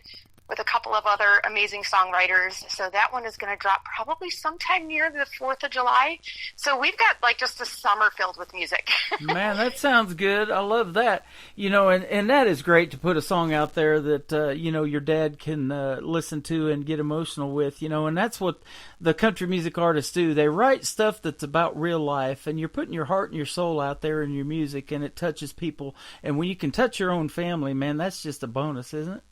with a couple of other amazing songwriters. So that one is going to drop probably sometime near the 4th of July. So we've got just a summer filled with music. Man, that sounds good. I love that. And that is great to put a song out there that, your dad can listen to and get emotional with, and that's what the country music artists do. They write stuff that's about real life, and you're putting your heart and your soul out there in your music, and it touches people. And when you can touch your own family, man, that's just a bonus, isn't it?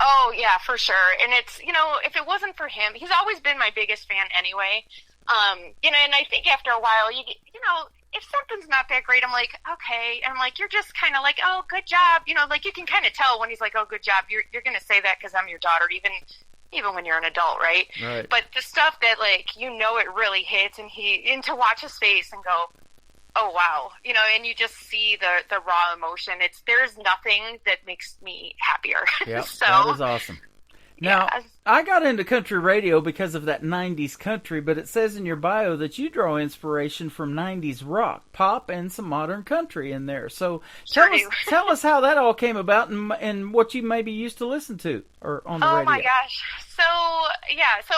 Oh, yeah, for sure. And it's, if it wasn't for him, he's always been my biggest fan anyway. And I think after a while, if something's not that great, I'm like, okay. And I'm like, you're just kind of like, oh, good job. You can kind of tell when he's like, oh, good job. You're going to say that because I'm your daughter, even when you're an adult, right? Right. But the stuff that, it really hits, and to watch his face and go, oh, wow. And you just see the raw emotion. There's nothing that makes me happier. Yeah, so, that is awesome. Now, I got into country radio because of that 90s country, but it says in your bio that you draw inspiration from 90s rock, pop, and some modern country in there. So tell us how that all came about and what you maybe used to listen to or on the radio. Oh, my gosh. So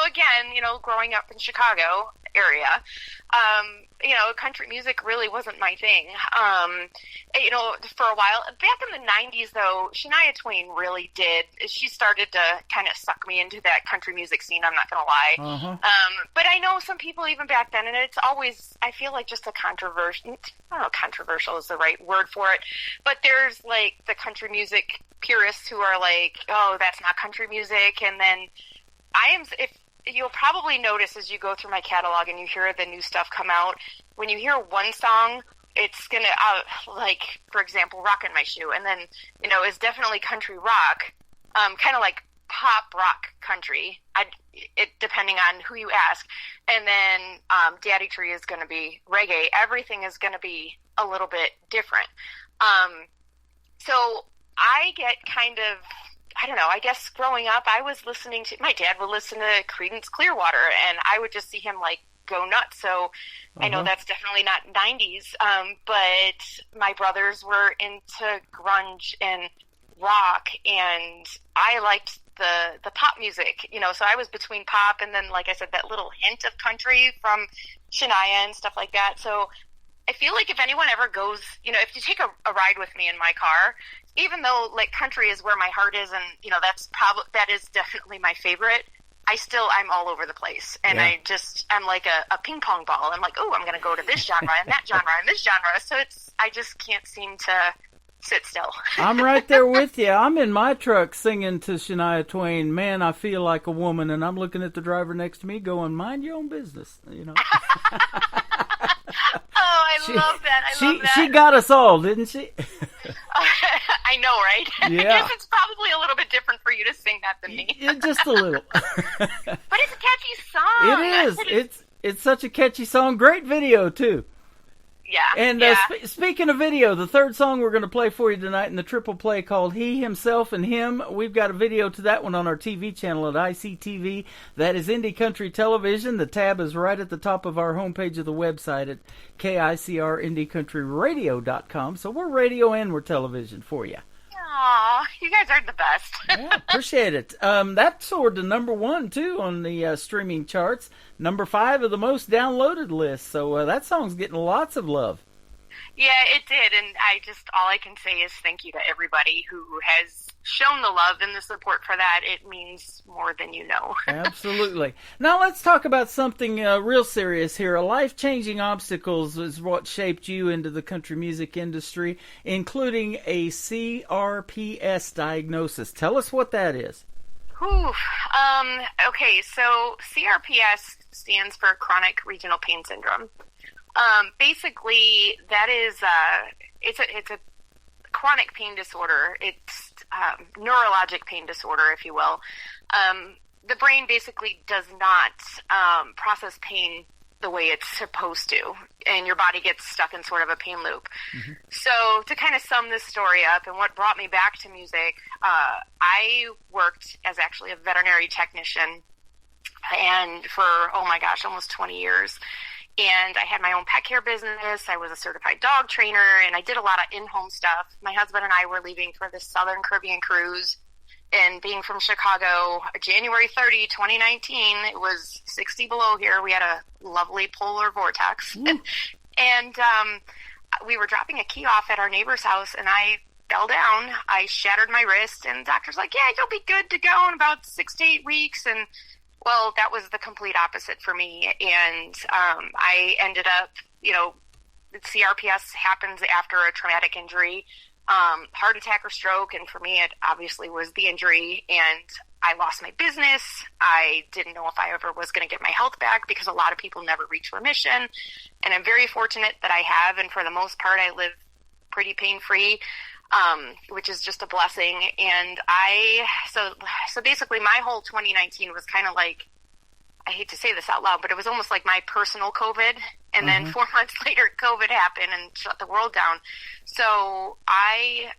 again, growing up in Chicago area, country music really wasn't my thing. For a while, back in the 90s though, Shania Twain really did. She started to kind of suck me into that country music scene, I'm not going to lie. But I know some people even back then, and it's always, I feel like just a controversial, I don't know if controversial is the right word for it, but there's the country music purists who are like, oh, that's not country music. And then if you'll probably notice as you go through my catalog and you hear the new stuff come out, when you hear one song, it's going to, for example, Rockin' My Shoe, and then, it's definitely country rock, kind of like pop rock country, depending on who you ask. And then Daddy Tree is going to be reggae. Everything is going to be a little bit different. So I get kind of, I don't know, I guess growing up, I was listening to, my dad would listen to Creedence Clearwater, and I would just see him go nuts. So I know that's definitely not 90s, but my brothers were into grunge and rock, and I liked the pop music, so I was between pop and then, like I said, that little hint of country from Shania and stuff like that. So I feel like if anyone ever goes, if you take a ride with me in my car, even though like country is where my heart is, and that is definitely my favorite, I'm all over the place, and Yeah. I'm like a ping pong ball. I'm like, oh, I'm going to go to this genre and that genre and this genre. So I just can't seem to sit still. I'm right there with you. I'm in my truck singing to Shania Twain, "Man, I Feel Like a Woman," and I'm looking at the driver next to me going, "Mind your own business," Oh, I love that. I love that. She got us all, didn't she? I know, right? Yeah. I guess it's probably a little bit different for you to sing that than me. Yeah, just a little. But it's a catchy song. It is. It's such a catchy song. Great video, too. Yeah. And yeah. Speaking of video, the third song we're going to play for you tonight in the triple play called He, Himself, and Him. We've got a video to that one on our TV channel at ICTV. That is Indie Country Television. The tab is right at the top of our homepage of the website at KICRIndieCountryRadio.com. So we're radio and we're television for you. Aw, you guys are the best. Yeah, appreciate it. That soared to number 1, too, on the streaming charts. Number 5 of the most downloaded list. So that song's getting lots of love. Yeah, it did. And all I can say is thank you to everybody who has shown the love and the support for that. It means more than you know. Absolutely. Now let's talk about something real serious here. Life-changing obstacles is what shaped you into the country music industry, including a CRPS diagnosis. Tell us what that is. Whew. Okay, so CRPS stands for Chronic Regional Pain Syndrome. Basically, that is it's a chronic pain disorder. It's neurologic pain disorder, if you will. The brain basically does not process pain the way it's supposed to, and your body gets stuck in sort of a pain loop. Mm-hmm. So to kind of sum this story up, and what brought me back to music, I worked as actually a veterinary technician, and for, oh my gosh, almost 20 years. And I had my own pet care business. I was a certified dog trainer, and I did a lot of in-home stuff. My husband and I were leaving for the Southern Caribbean cruise, and being from Chicago, January 30, 2019, it was 60 below here. We had a lovely polar vortex. And we were dropping a key off at our neighbor's house, and I fell down. I shattered my wrist, and the doctor's like, yeah, you'll be good to go in about 6 to 8 weeks. And well, that was the complete opposite for me. And I ended up, CRPS happens after a traumatic injury, heart attack or stroke. And for me, it obviously was the injury. And I lost my business. I didn't know if I ever was going to get my health back because a lot of people never reach remission. And I'm very fortunate that I have. And for the most part, I live pretty pain-free. Which is just a blessing. And so basically my whole 2019 was kind of like, I hate to say this out loud, but it was almost like my personal COVID. And then 4 months later, COVID happened and shut the world down. So I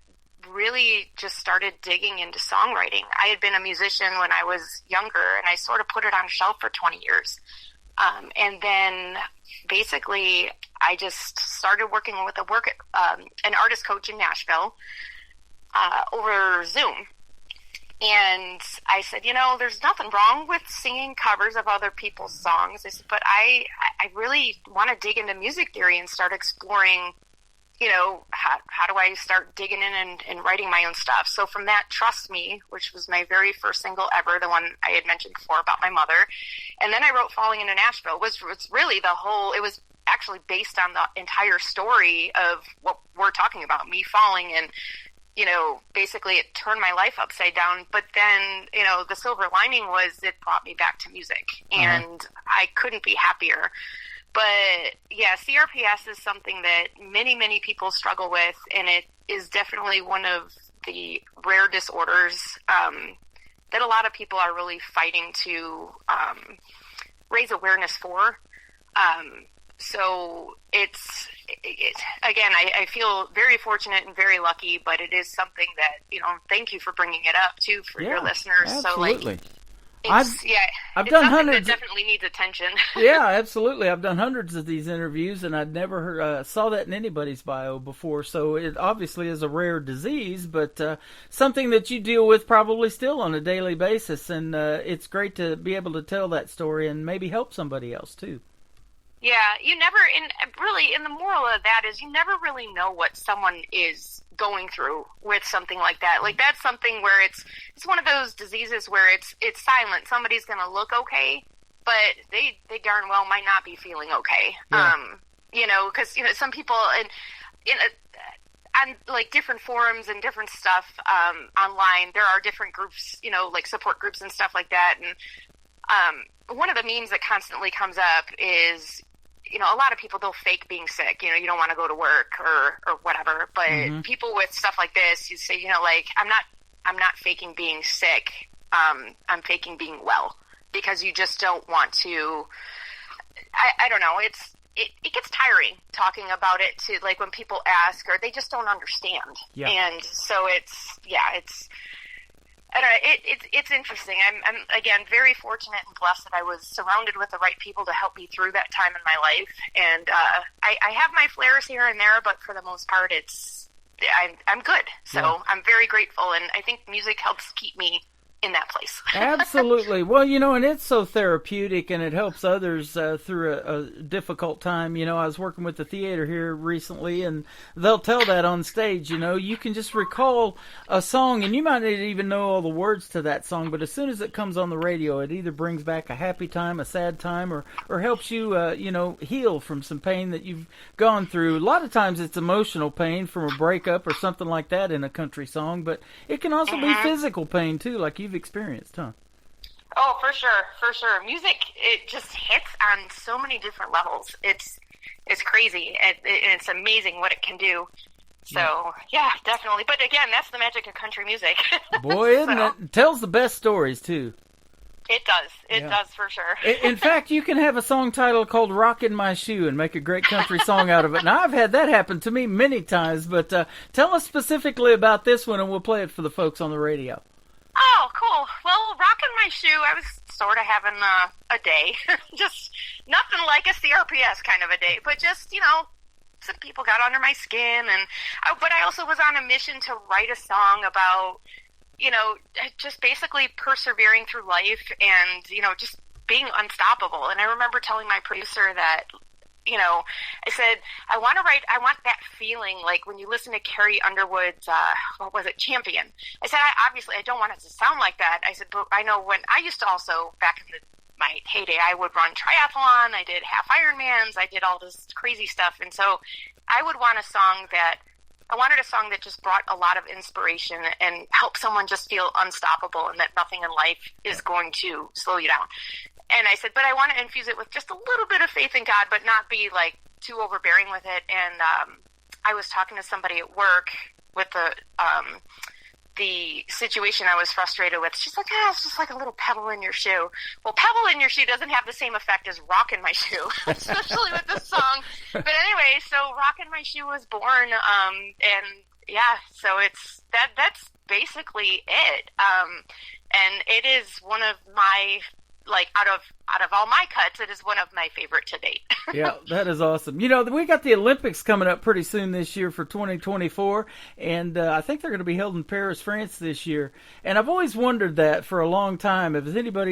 really just started digging into songwriting. I had been a musician when I was younger, and I sort of put it on shelf for 20 years. And then basically I just started working with an artist coach in Nashville over Zoom. And I said, there's nothing wrong with singing covers of other people's songs. I said, but I really want to dig into music theory and start exploring, how do I start digging in and writing my own stuff? So from that, Trust Me, which was my very first single ever, the one I had mentioned before about my mother. And then I wrote Falling into Nashville. It was really it was actually based on the entire story of what we're talking about, me falling, and basically it turned my life upside down. But then, the silver lining was it brought me back to music, and I couldn't be happier. But yeah, CRPS is something that many, many people struggle with, and it is definitely one of the rare disorders that a lot of people are really fighting to raise awareness for. So it's again, I feel very fortunate and very lucky, but it is something that, thank you for bringing it up too for your listeners. Absolutely. So I've done hundreds. That definitely needs attention. Yeah, absolutely. I've done hundreds of these interviews, and I'd never saw that in anybody's bio before. So it obviously is a rare disease, but something that you deal with probably still on a daily basis. And it's great to be able to tell that story and maybe help somebody else too. Yeah, you never, in the moral of that is you never really know what someone is going through with something like that. Like, that's something where it's one of those diseases where it's silent. Somebody's going to look okay, but they darn well might not be feeling okay. Yeah. Because, some people, on like different forums and different stuff online, there are different groups, like support groups and stuff like that. And one of the memes that constantly comes up is, a lot of people, they'll fake being sick. You don't want to go to work or whatever. But people with stuff like this, you say, like, I'm not faking being sick. I'm faking being well, because you just don't want to. I don't know. It gets tiring talking about it to, like, when people ask or they just don't understand. Yeah. And so I don't know, it's interesting. I'm again very fortunate and blessed that I was surrounded with the right people to help me through that time in my life. And I have my flares here and there, but for the most part, I'm good. So Yeah. I'm very grateful, and I think music helps keep me in that place. Absolutely. Well, and it's so therapeutic, and it helps others through a difficult time. I was working with the theater here recently, and they'll tell that on stage. You can just recall a song, and you might not even know all the words to that song, but as soon as it comes on the radio, it either brings back a happy time, a sad time, or helps you, heal from some pain that you've gone through. A lot of times it's emotional pain from a breakup or something like that in a country song, but it can also be physical pain, too, like you've experienced, huh? Oh, for sure. Music, it just hits on so many different levels. It's crazy, and it's amazing what it can do. So, yeah, definitely. But again, that's the magic of country music. Boy, isn't it? It tells the best stories, too. It does. It does, for sure. In fact, you can have a song title called Rockin' My Shoe and make a great country song out of it. Now, I've had that happen to me many times, but tell us specifically about this one, and we'll play it for the folks on the radio. Oh, cool. Well, Rockin' My Shoe, I was sort of having a day. Just nothing like a CRPS kind of a day, but just, some people got under my skin, but I also was on a mission to write a song about, just basically persevering through life and, just being unstoppable. And I remember telling my producer that, I said, I want that feeling like when you listen to Carrie Underwood's, Champion. I said, I don't want it to sound like that. I said, but I know when I used to also, back in my heyday, I would run triathlon, I did half Ironmans, I did all this crazy stuff. And so I wanted a song that just brought a lot of inspiration and helped someone just feel unstoppable and that nothing in life is going to slow you down. And I said, but I want to infuse it with just a little bit of faith in God, but not be like too overbearing with it. And I was talking to somebody at work with the situation I was frustrated with. She's like, it's just like a little pebble in your shoe. Well, pebble in your shoe doesn't have the same effect as rockin' my shoe, especially with this song. But anyway, so Rockin' My Shoe was born. And yeah, so that's basically it. And it is one of my, like, out of all my cuts, it is one of my favorite to date. Yeah, that is awesome. We got the Olympics coming up pretty soon this year for 2024, and I think they're going to be held in Paris, France this year. And I've always wondered that for a long time. If anybody